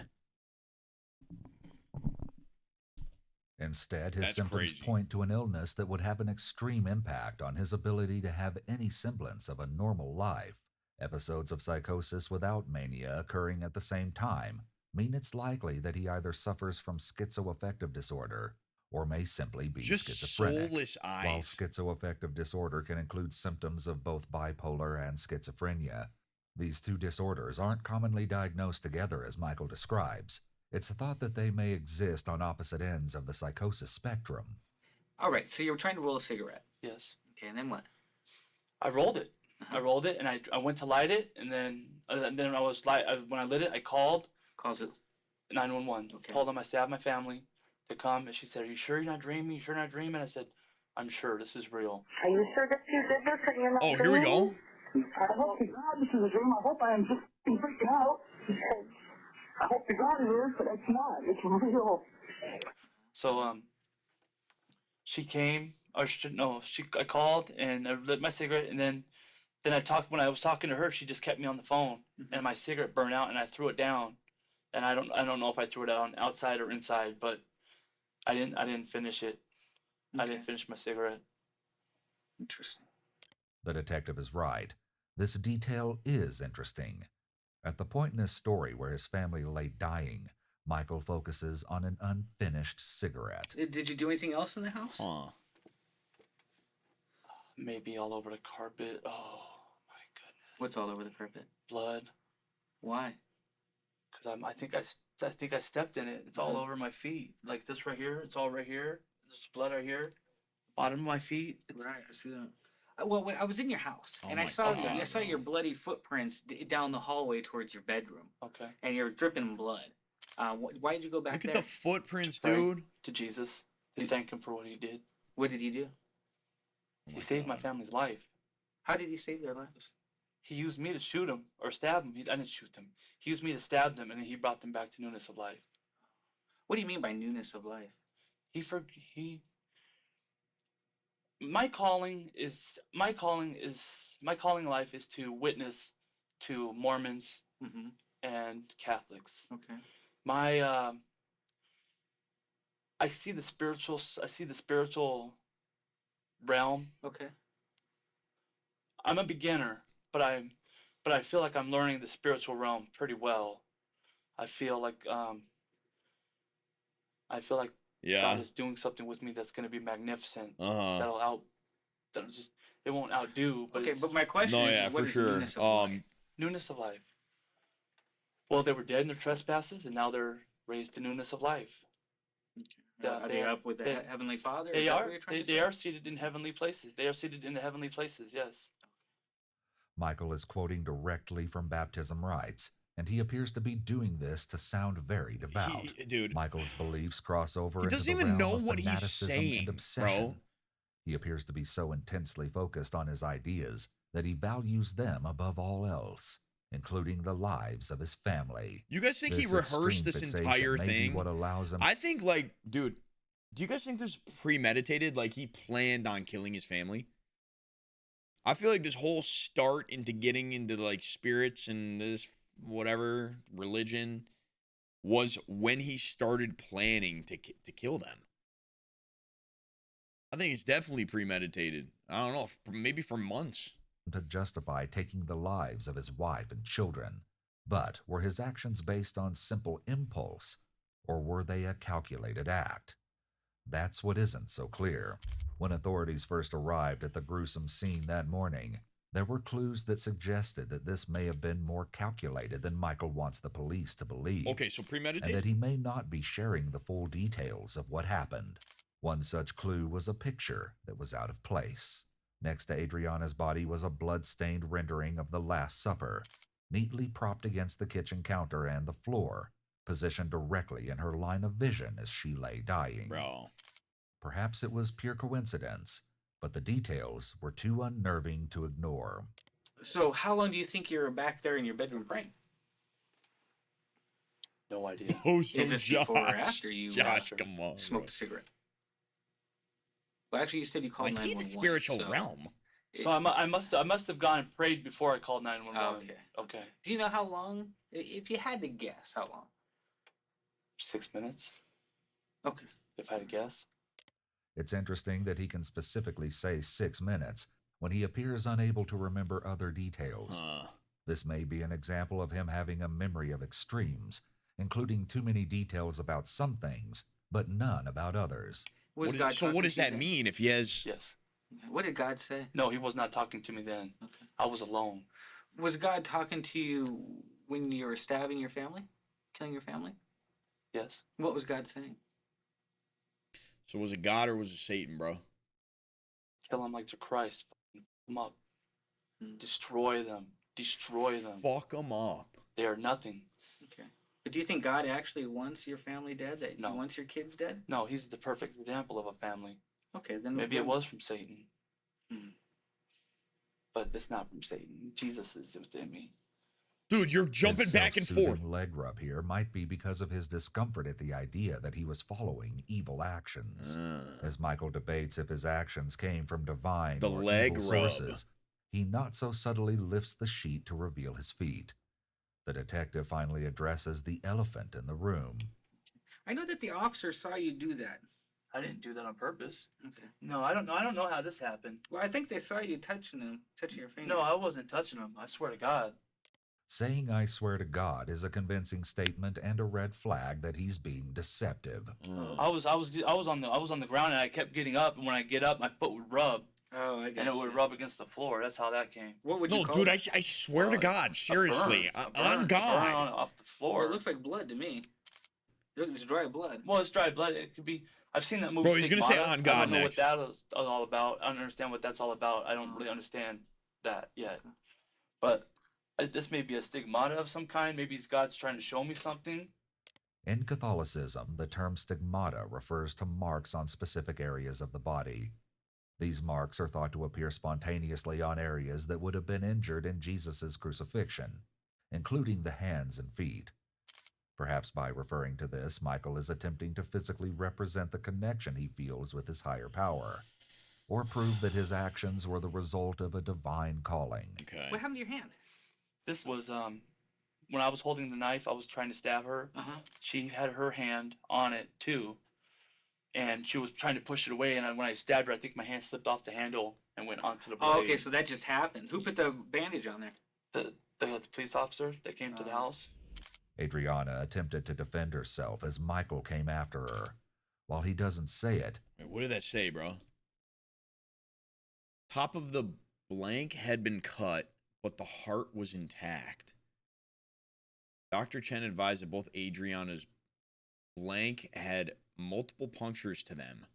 Instead, his That's symptoms crazy. point to an illness that would have an extreme impact on his ability to have any semblance of a normal life. Episodes of psychosis without mania occurring at the same time mean it's likely that he either suffers from schizoaffective disorder or may simply be Just schizophrenic. soulless eyes. While schizoaffective disorder can include symptoms of both bipolar and schizophrenia, these two disorders aren't commonly diagnosed together as Michael describes. It's thought that they may exist on opposite ends of the psychosis spectrum. All right, so you were trying to roll a cigarette. Yes. Okay, and then what? I rolled it. I rolled it, and I went to light it, and then I was when I lit it, I called Called who? 911. Okay. Told them I stabbed my family to come, and she said, "Are you sure you're not dreaming? You sure you're not dreaming?" I said, "I'm sure. This is real." Are you sure that you did this and you're not Oh, here we go. I hope to God this is a dream. I hope I am just freaking out. I hope to God it is, but it's not. It's real. So she came, or I called and I lit my cigarette, and then I talked. When I was talking to her, she just kept me on the phone, and my cigarette burned out, and I threw it down, and I don't know if I threw it out outside or inside, but I didn't finish it. I Okay. didn't finish my cigarette. Interesting. The detective is right. This detail is interesting. At the point in his story where his family lay dying, Michael focuses on an unfinished cigarette. Did you do anything else in the house? Huh. Maybe all over the carpet. Oh my goodness. What's all over the carpet? Blood? Why? Because I think I stepped in it. It's all over my feet. Like this right here. It's all right here. There's blood right here. Bottom of my feet. It's, Right, I see that. Well, when I was in your house, Oh and I my saw God, I saw your bro. bloody footprints down the hallway towards your bedroom, Okay. and you're dripping blood. Why did you go back Look there? at the footprints, Right. dude. To Jesus. To thank him for what he did. What did he do? Oh He saved my God. family's life. How did he save their lives? He used me to shoot him or stab him. I didn't shoot them. He used me to stab them, and then he brought them back to newness of life. What do you mean by newness of life? My calling in life is to witness to Mormons Mm-hmm. and Catholics. Okay. I see the spiritual realm. Okay. I'm a beginner, but I feel like I'm learning the spiritual realm pretty well. I feel like Yeah. God is doing something with me that's gonna be magnificent. Uh-huh. That'll just it won't outdo, but Okay, it's but my question No, is, yeah, what for is sure. newness of life? newness of life. Well, they were dead in their trespasses, and now they're raised to newness of life. Are they up with the they- Heavenly Father? They Is that are. what you're trying to They say? are seated in heavenly places. They are seated in the heavenly places. Yes. Michael is quoting directly from baptism rites, and he appears to be doing this to sound very devout. Dude, Michael's beliefs cross over he into doesn't the even realm know of what he's fanaticism saying, and bro. obsession. He appears to be so intensely focused on his ideas that he values them above all else, including the lives of his family. You guys think he This rehearsed extreme this fixation entire may be thing? what allows him I think, like, dude, do you guys think this premeditated? Like, he planned on killing his family? I feel like this whole start into getting into, like, spirits and this whatever religion was when he started planning to kill them. I think it's definitely premeditated. I don't know, maybe for months. to justify taking the lives of his wife and children. But were his actions based on simple impulse, or were they a calculated act? That's what isn't so clear. When authorities first arrived at the gruesome scene that morning, there were clues that suggested that this may have been more calculated than Michael wants the police to believe. Okay, so And premeditated? that he may not be sharing the full details of what happened. One such clue was a picture that was out of place. Next to Adriana's body was a blood-stained rendering of the Last Supper, neatly propped against the kitchen counter and the floor, positioned directly in her line of vision as she lay dying. Bro. Perhaps it was pure coincidence, but the details were too unnerving to ignore. So, how long do you think you were back there in your bedroom praying? No idea. Oh, Is this before or after you Josh, come on. smoked a cigarette? Well, actually, you said you Bro. I called see 911. the spiritual so realm. So I must have gone and prayed before I called 911. Okay. Okay. Do you know how long? If you had to guess, how long? 6 minutes, Okay. if I had to guess. It's interesting that he can specifically say 6 minutes when he appears unable to remember other details. This may be an example of him having a memory of extremes, including too many details about some things, but none about others. Was What God is, so what talking does to you that then? mean if he has... Yes. What did God say? No, he was not talking to me then. Okay. I was alone. Was God talking to you when you were stabbing your family, killing your family? Yes. What was God saying? So was it God or was it Satan, bro? Kill them like to Christ. Fuck them up. Hmm. Destroy them. Destroy them. Fuck him up. They are nothing. Okay. But do you think God actually wants your family dead? That No. He wants your kids dead? No, he's the perfect example of a family. Okay, then Maybe it then- was from Satan. Hmm. But it's not from Satan. Jesus is within me. Dude, you're jumping His back and self-soothing forth. leg rub here might be because of his discomfort at the idea that he was following evil actions. As Michael debates if his actions came from divine The or leg evil rub. sources, he not so subtly lifts the sheet to reveal his feet. The detective finally addresses the elephant in the room. I know that the officer saw you do that. I didn't do that on purpose. Okay. No, I don't know. I don't know how this happened. Well, I think they saw you touching your finger. No, I wasn't touching him. I swear to God. Saying "I swear to God" is a convincing statement and a red flag that he's being deceptive. I was on the ground and I kept getting up, and when I get up, my foot would rub, Oh, I got and it would you. rub against the floor. That's how that came. What would you No, call dude, it? I swear to God, seriously. A burn On a burn God. off the Well, floor. it looks like blood to me. It's dry blood. Well, it's dry blood. It could be. I've seen that movie. Bro, he's gonna say Stigmata. on I God don't know next. what that is all about. I don't understand what that's all about. I don't really understand that yet. But this may be a stigmata of some kind. Maybe God's trying to show me something. In Catholicism, the term stigmata refers to marks on specific areas of the body. These marks are thought to appear spontaneously on areas that would have been injured in Jesus' crucifixion, including the hands and feet. Perhaps by referring to this, Michael is attempting to physically represent the connection he feels with his higher power, or prove that his actions were the result of a divine calling. Okay. What happened to your hand? This was when I was holding the knife. I was trying to stab her. Uh huh. She had her hand on it too, and she was trying to push it away. And when I stabbed her, I think my hand slipped off the handle and went onto the blade. Oh, okay, so that just happened. Who put the bandage on there? The police officer that came to the house. Adriana attempted to defend herself as Michael came after her. While he doesn't say it, Wait, what did that say, bro? Top of the blank had been cut, but the heart was intact. Dr. Chen advised that both Adriana's blank had multiple punctures to them.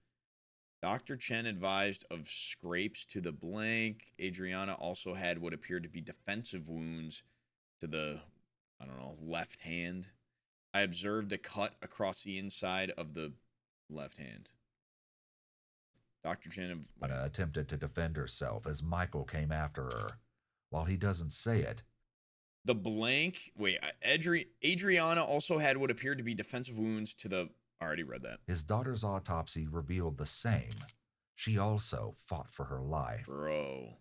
Dr. Chen advised of scrapes to the blank. Adriana also had what appeared to be defensive wounds to the, I don't know, left hand. I observed a cut across the inside of the left hand. Dr. Chen attempted to defend herself as Michael came after her. While he doesn't say it, the blank, wait, Adriana also had what appeared to be defensive wounds to the, I already read that. his daughter's autopsy revealed the same. She also fought for her life. Bro.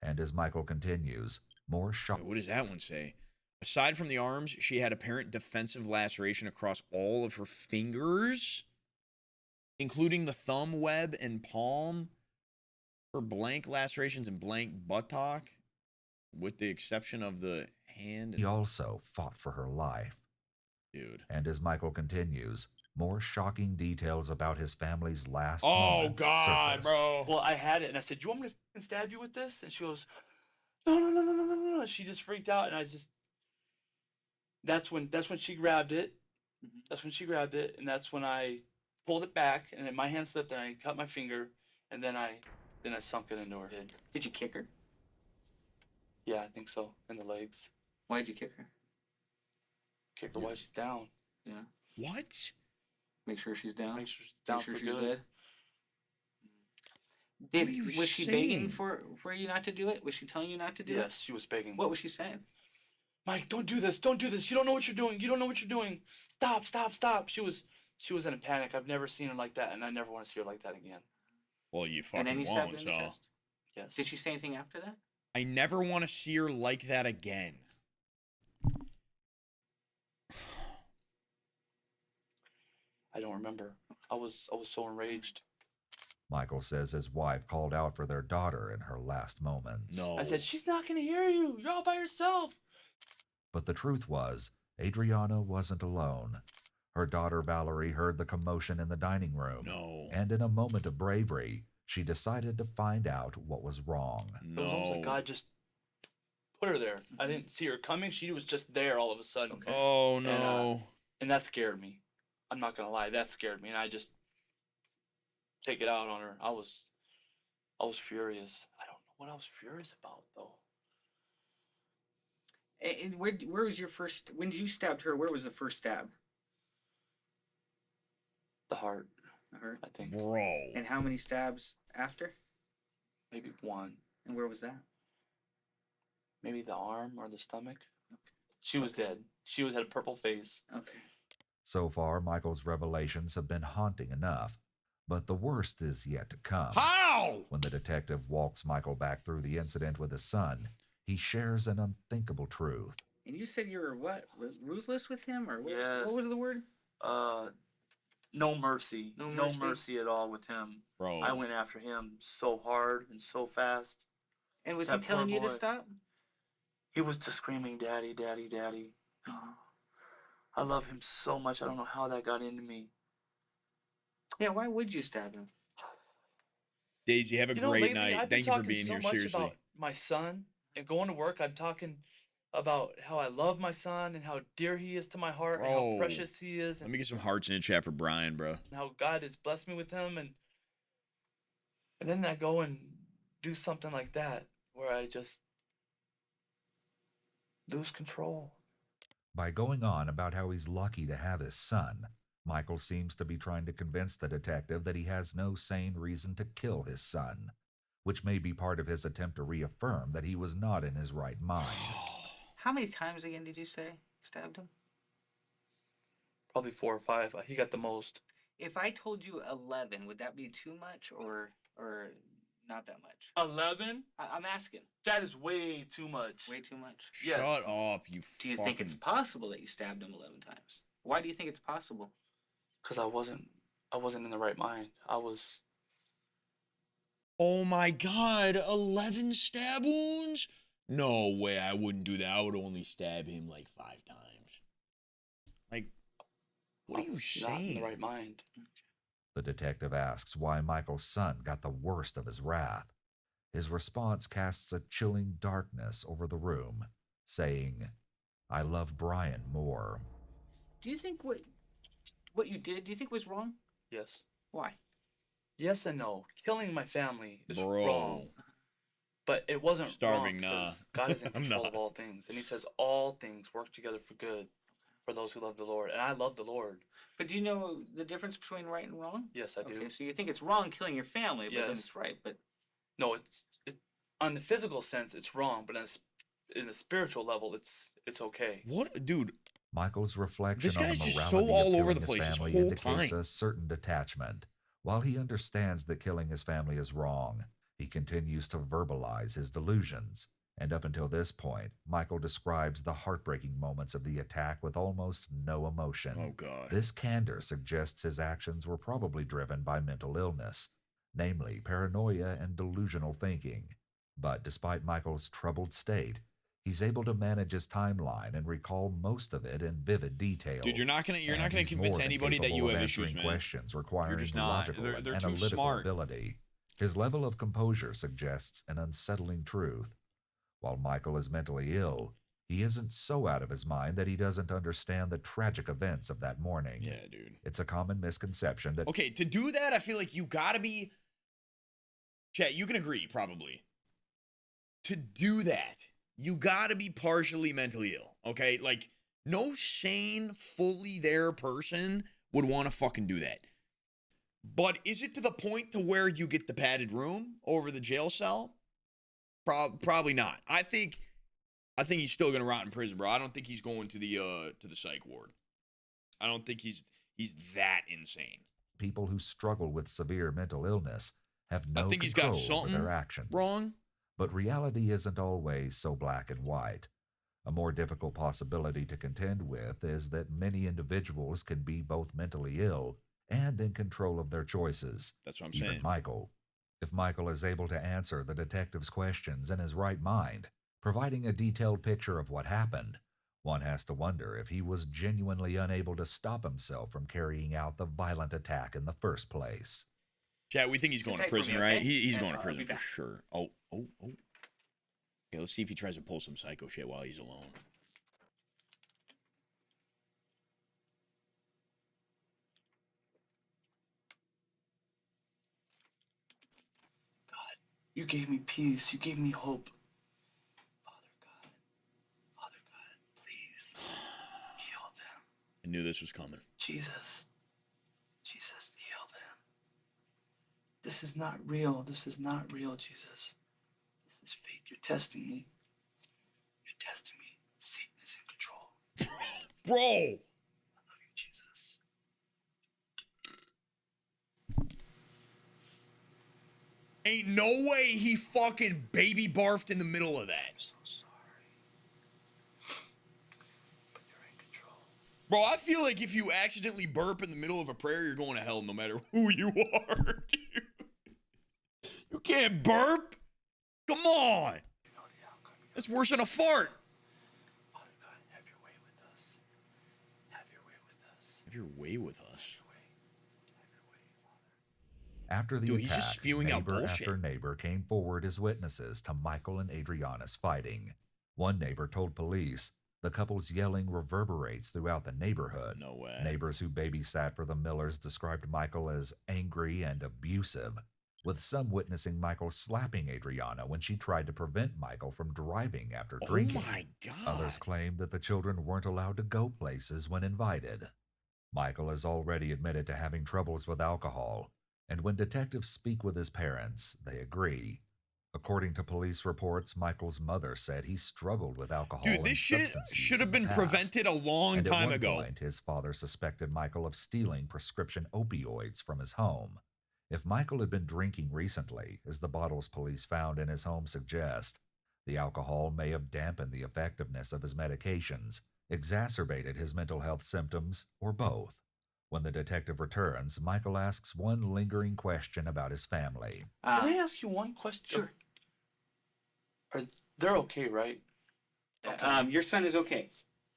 And as Michael continues, more shock. Wait, what does that one say? Aside from the arms, she had apparent defensive laceration across all of her fingers, including the thumb, web, and palm. Her blank lacerations and blank buttock, with the exception of the hand. He also fought for her life. Dude. And as Michael continues, more shocking details about his family's last Oh, moments God, surface. bro. Well, I had it, and I said, "Do you want me to fucking stab you with this?" And she goes, "No, no, no, no, no, no, no." She just freaked out, and I just. That's when she grabbed it. That's when she grabbed it, and that's when I pulled it back, and then my hand slipped, and I cut my finger, and then I sunk it into her head. Did you kick her? Yeah, I think so. In the legs. Why'd you kick her? Kick her while she's down. Yeah. What? Make sure she's down. Make sure she's down Make sure for she's good. dead. What are you Was she saying? begging for you not to do it? Was she telling you not to do it? Yes, she was begging. What was she saying? Mike, don't do this. Don't do this. You don't know what you're doing. You don't know what you're doing. Stop, stop, stop. She was in a panic. I've never seen her like that, and I never want to see her like that again. Well, you And then fucking you stabbed her won't, in the so. chest. Yes. Did she say anything after that? I never want to see her like that again. I don't remember. I was so enraged. Michael says his wife called out for their daughter in her last moments. No. I said, "She's not gonna hear you. You're all by yourself." But the truth was, Adriana wasn't alone. Her daughter Valerie heard the commotion in the dining room. No. And in a moment of bravery, she decided to find out what was wrong. It was almost like God just put her there. I didn't see her coming. She was just there all of a sudden. Okay. Oh, no. And that scared me. I'm not gonna lie, that scared me, and I just take it out on her. I was furious. I don't know what I was furious about though. And where was your first? When you stabbed her, where was the first stab? The heart, Her. I think. Bro. And how many stabs after? Maybe one. And where was that? Maybe the arm or the stomach. She was dead. She had a purple face. Okay. So far, Michael's revelations have been haunting enough, but the worst is yet to come. How? When the detective walks Michael back through the incident with his son, he shares an unthinkable truth. And you said you were what? Ruthless with him, or what, Yes. what was the word? No mercy. No No mercy? mercy at all with him. Bro. I went after him so hard and so fast. And was That he telling poor you to boy. stop? He was just screaming, "Daddy, daddy, daddy." I love him so much. I don't know how that got into me. Yeah. Why would you stab him? Daisy, have a You know, great lately, night. I've been Thank you for talking being so here. much Seriously. about my son and going to work. I'm talking about how I love my son and how dear he is to my heart and Bro. how precious he is Let and me get some hearts in the chat for Brian, bro. how God has blessed me with him and then I go and do something like that where I just lose control. By going on about how he's lucky to have his son, Michael seems to be trying to convince the detective that he has no sane reason to kill his son, which may be part of his attempt to reaffirm that he was not in his right mind. How many times again did you say stabbed him? Probably 4 or 5. He got the most. If I told you 11, would that be too much or not that much? 11? I'm asking. That is way too much. Way too much. Yes. Shut up, you Do you fucking... think it's possible that you stabbed him 11 times? Why do you think it's possible? Because I wasn't I wasn't in the right mind. I was. Oh my God, 11 stab wounds? No way, I wouldn't do that. I would only stab him like 5 times. Like, what are I you was not in the saying? right mind. The detective asks why Michael's son got the worst of his wrath. His response casts a chilling darkness over the room, saying, I love Brian more. Do you think what you did, do you think was wrong? Yes. Why? Yes and no. Killing my family is Bro. wrong. But it wasn't Starving, wrong nah. because God is in I'm control not. of all things. And he says all things work together for good for those who love the Lord. And I love the Lord. But do you know the difference between right and wrong? Yes, I do. Okay, so you think it's wrong killing your family, but then Yes. it's right. But No, it's on the physical sense it's wrong, but in the spiritual level it's okay. What? Dude, Michael's reflection This on the guy's just morality so all of over killing the his place this family whole indicates time. a certain detachment. While he understands that killing his family is wrong, he continues to verbalize his delusions. And up until this point, Michael describes the heartbreaking moments of the attack with almost no emotion. oh God. This candor suggests his actions were probably driven by mental illness, namely paranoia and delusional thinking. But despite Michael's troubled state, he's able to manage his timeline and recall most of it in vivid detail. Dude, you're not gonna And he's convince more than anybody that capable you of have answering issues, man. questions requiring just not. logical They're and too analytical smart. ability. His level of composure suggests an unsettling truth. While Michael is mentally ill, he isn't so out of his mind that he doesn't understand the tragic events of that morning. Yeah, dude. It's a common misconception that Okay, to do that, I feel like you gotta be. Chat, you can agree, probably. To do that, you gotta be partially mentally ill. Okay, like no sane, fully there person would want to fucking do that. But is it to the point to where you get the padded room over the jail cell? Probably not. I think he's still gonna rot in prison, bro. I don't think he's going to the psych ward. I don't think he's that insane. people who struggle with severe mental illness have no I think he's got control over something their actions. wrong. But reality isn't always so black and white. A more difficult possibility to contend with is that many individuals can be both mentally ill and in control of their choices. That's what I'm Even saying. Michael. If Michael is able to answer the detective's questions in his right mind, providing a detailed picture of what happened, one has to wonder if he was genuinely unable to stop himself from carrying out the violent attack in the first place. Chat, we think he's Sit going to tight for prison, me, right? okay? He's And going to I'll prison be for back. sure. Oh. Okay, let's see if he tries to pull some psycho shit while he's alone. You gave me peace. You gave me hope. Father God, please heal them. I knew this was coming. Jesus, heal them. This is not real. This is not real, Jesus. This is fake. You're testing me. You're testing me. Satan is in control. Bro! I love you, Jesus. Ain't no way he fucking baby barfed in the middle of that. I'm so sorry. But you're in control. Bro, I feel like if you accidentally burp in the middle of a prayer, you're going to hell no matter who you are, dude. You can't burp. Come on. You know the outcome. That's worse than a fart. Father God, have your way with us. Have your way with us. Have your way with us. Have your way. Have your way, Father. After the Dude, attack, he's just spewing out neighbor bullshit. after neighbor came forward as witnesses to Michael and Adriana's fighting. One neighbor told police the couple's yelling reverberates throughout the neighborhood. No way. Neighbors who babysat for the Millers described Michael as angry and abusive, with some witnessing Michael slapping Adriana when she tried to prevent Michael from driving after drinking. Oh my God. Others claimed that the children weren't allowed to go places when invited. Michael has already admitted to having troubles with alcohol, and when detectives speak with his parents, they agree. According to police reports, Michael's mother said he struggled with alcohol Dude, and this shit substance use should have in the been past. prevented a long And at time one ago. point, his father suspected Michael of stealing prescription opioids from his home. If Michael had been drinking recently, as the bottles police found in his home suggest, the alcohol may have dampened the effectiveness of his medications, exacerbated his mental health symptoms, or both. When the detective returns, Michael asks one lingering question about his family. Can I ask you one question? Sure. They're okay, right? Your son is okay.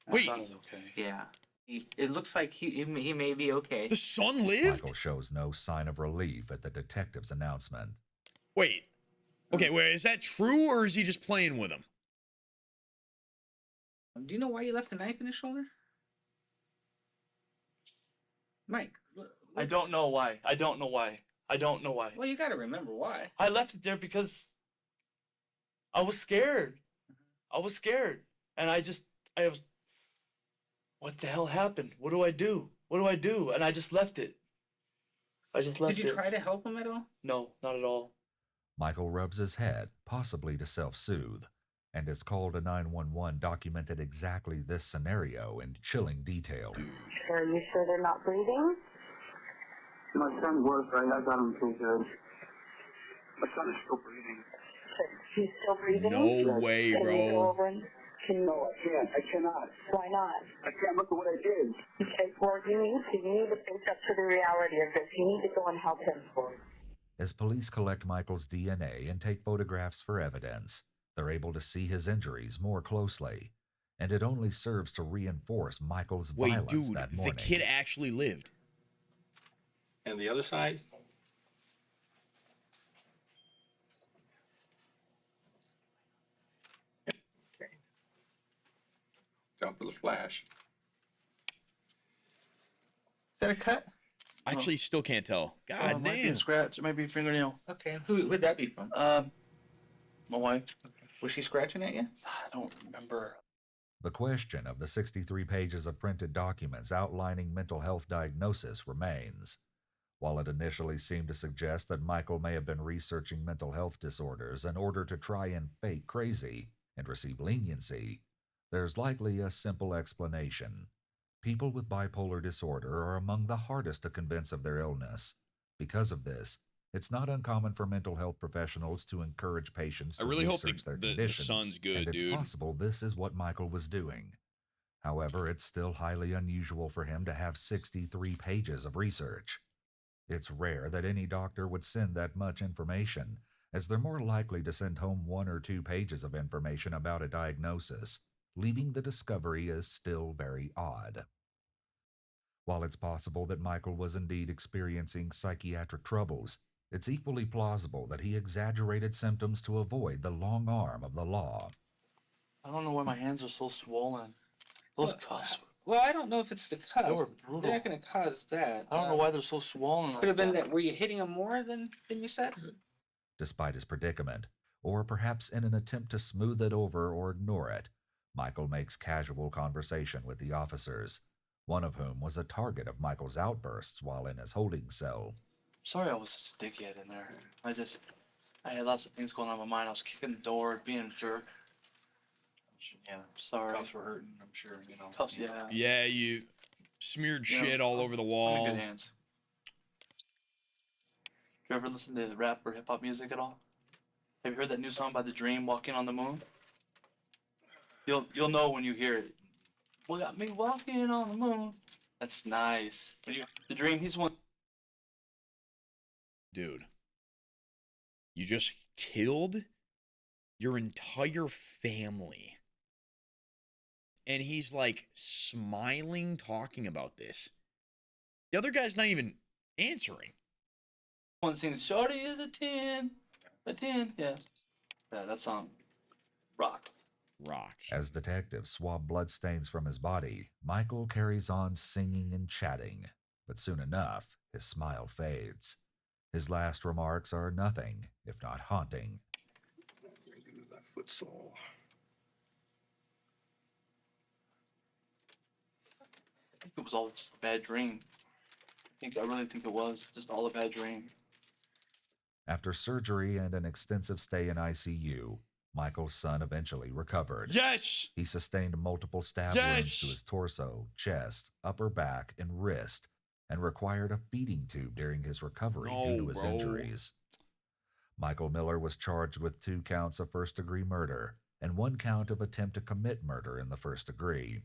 My Wait. son is okay. Yeah. It looks like he may be okay. The son lived? Michael shows no sign of relief at the detective's announcement. Wait. Okay, wait, is that true or is he just playing with him? Do you know why you left the knife in his shoulder? Mike. I don't know why. I don't know why. I don't know why. Well, you got to remember why. I left it there because I was scared. I was scared. And I was, what the hell happened? What do I do? What do I do? And I just left it. I just left it. Did you try to help him at all? No, not at all. Michael rubs his head, possibly to self-soothe, and has called a 911 documented exactly this scenario in chilling detail. Are you sure they're not breathing? My son was, right? I got him pretty good. My son is still breathing. He's still breathing? No way, Can you go bro. over and... No, I can't. I cannot. Why not? I can't. Look at what I did. Okay, well, you need to face up to the reality of this. You need to go and help him. As police collect Michael's DNA and take photographs for evidence, they're able to see his injuries more closely, and it only serves to reinforce Michael's Wait, violence dude, that the morning. kid actually lived. And the other side? Okay. Jump for the flash. Is that a cut? I actually still can't tell. God It might be a damn. scratch. It might be a fingernail. Okay. Who would that be from? My wife. Was she scratching at you? I don't remember. The question of the 63 pages of printed documents outlining mental health diagnosis remains. While it initially seemed to suggest that Michael may have been researching mental health disorders in order to try and fake crazy and receive leniency, there's likely a simple explanation. People with bipolar disorder are among the hardest to convince of their illness. Because of this, it's not uncommon for mental health professionals to encourage patients I to really hope research their the condition, son's good, and it's dude. possible this is what Michael was doing. However, it's still highly unusual for him to have 63 pages of research. It's rare that any doctor would send that much information, as they're more likely to send home 1 or 2 pages of information about a diagnosis, leaving the discovery as still very odd. While it's possible that Michael was indeed experiencing psychiatric troubles, it's equally plausible that he exaggerated symptoms to avoid the long arm of the law. I don't know why my hands are so swollen. Those cuts. Well, I don't know if it's the cuffs. They were brutal. They're not going to cause that. I don't know why they're so swollen. Could have been that. Were you hitting him more than you said? Despite his predicament, or perhaps in an attempt to smooth it over or ignore it, Michael makes casual conversation with the officers, one of whom was a target of Michael's outbursts while in his holding cell. Sorry I was such a dickhead in there. I had lots of things going on in my mind. I was kicking the door, being a jerk. Yeah. Sorry. Cuffs were hurting, I'm sure, you know. Cuffs, yeah. Yeah, you smeared You know, shit all over the I'm wall. in good hands. You ever listen to rap or hip hop music at all? Have you heard that new song by The Dream, Walking on the Moon? You'll know when you hear it. Well, got me walking on the moon. That's nice. The Dream, he's one. Dude, you just killed your entire family. And he's like smiling, talking about this. The other guy's not even answering. One sings, "Shorty is a 10, yeah. Yeah, that song rocks. Rocks. As detectives swab bloodstains from his body, Michael carries on singing and chatting, but soon enough, his smile fades. His last remarks are nothing, if not haunting. That foot sole. I think it was all just a bad dream. I really think it was just all a bad dream. After surgery and an extensive stay in ICU, Michael's son eventually recovered. Yes! He sustained multiple stab Yes! wounds to his torso, chest, upper back, and wrist, and required a feeding tube during his recovery due to his bro. injuries. Michael Miller was charged with 2 counts of first-degree murder and 1 count of attempt to commit murder in the first degree.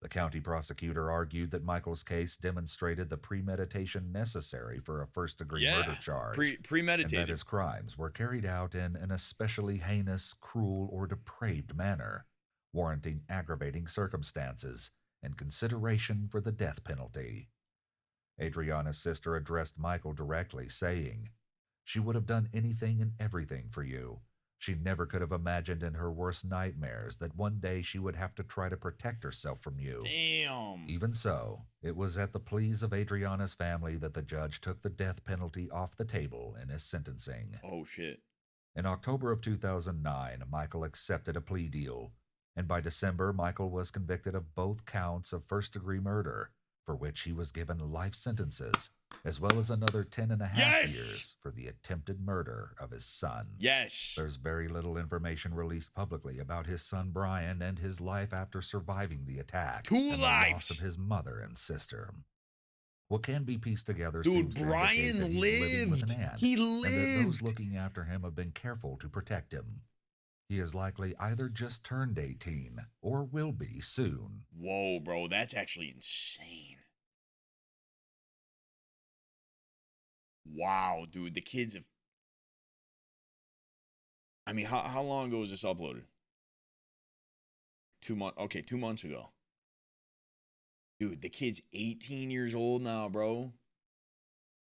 The county prosecutor argued that Michael's case demonstrated the premeditation necessary for a first-degree murder charge, and that Premeditated. his crimes were carried out in an especially heinous, cruel, or depraved manner, warranting aggravating circumstances and consideration for the death penalty. Adriana's sister addressed Michael directly, saying, "She would have done anything and everything for you. She never could have imagined in her worst nightmares that one day she would have to try to protect herself from you." Damn. Even so, it was at the pleas of Adriana's family that the judge took the death penalty off the table in his sentencing. Oh shit. In October of 2009, Michael accepted a plea deal, and by December, Michael was convicted of both counts of first-degree murder, for which he was given life sentences, as well as another 10 and a half Yes! years for the attempted murder of his son. Yes. There's very little information released publicly about his son Brian and his life after surviving the attack Two and the lives! loss of his mother and sister. What can be pieced together Dude, seems to indicate Brian that he's living with lived. an aunt, He and that those lived. looking after him have been careful to protect him. He is likely either just turned 18 or will be soon. Whoa, bro, that's actually insane. Wow, dude, the kids have. I mean, how long ago was this uploaded? 2 months. Okay, 2 months ago. Dude, the kid's 18 years old now, bro.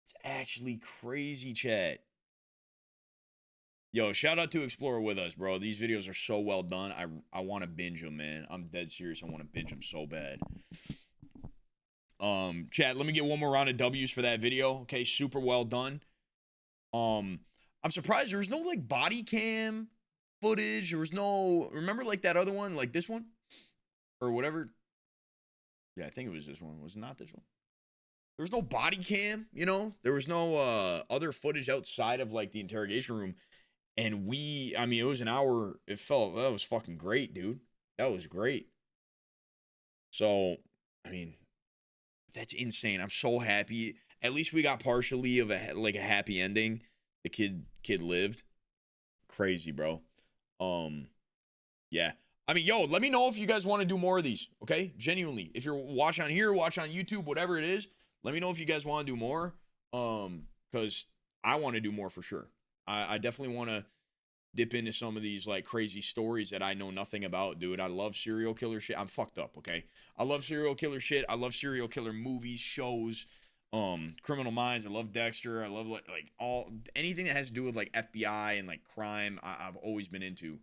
It's actually crazy, chat. Yo, shout out to Explorer with us, bro. These videos are so well done. I want to binge them, man. I'm dead serious. I want to binge them so bad. Chat, let me get one more round of W's for that video. Okay, super well done. I'm surprised there was no like body cam footage. There was no, remember like that other one, like this one or whatever. Yeah, I think it was this one. Was it not this one? There was no body cam, you know? There was no other footage outside of like the interrogation room. And I mean, it was an hour. It felt, that was fucking great, dude. That was great. So, I mean, that's insane. I'm so happy. At least we got partially of a happy ending. The kid lived. Crazy, bro. Yeah. I mean, yo, let me know if you guys want to do more of these, okay? Genuinely. If you're watching on here, watch on YouTube, whatever it is, let me know if you guys want to do more. Because I want to do more for sure. I definitely want to dip into some of these like crazy stories that I know nothing about, dude. I love serial killer shit. I'm fucked up, okay? I love serial killer shit. I love serial killer movies, shows, Criminal Minds. I love Dexter. I love like all anything that has to do with like FBI and like crime. I've always been into.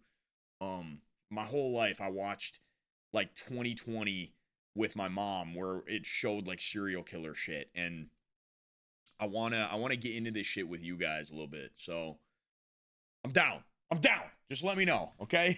My whole life I watched like 2020 with my mom where it showed like serial killer shit, and I wanna get into this shit with you guys a little bit. So I'm down. Just let me know, okay?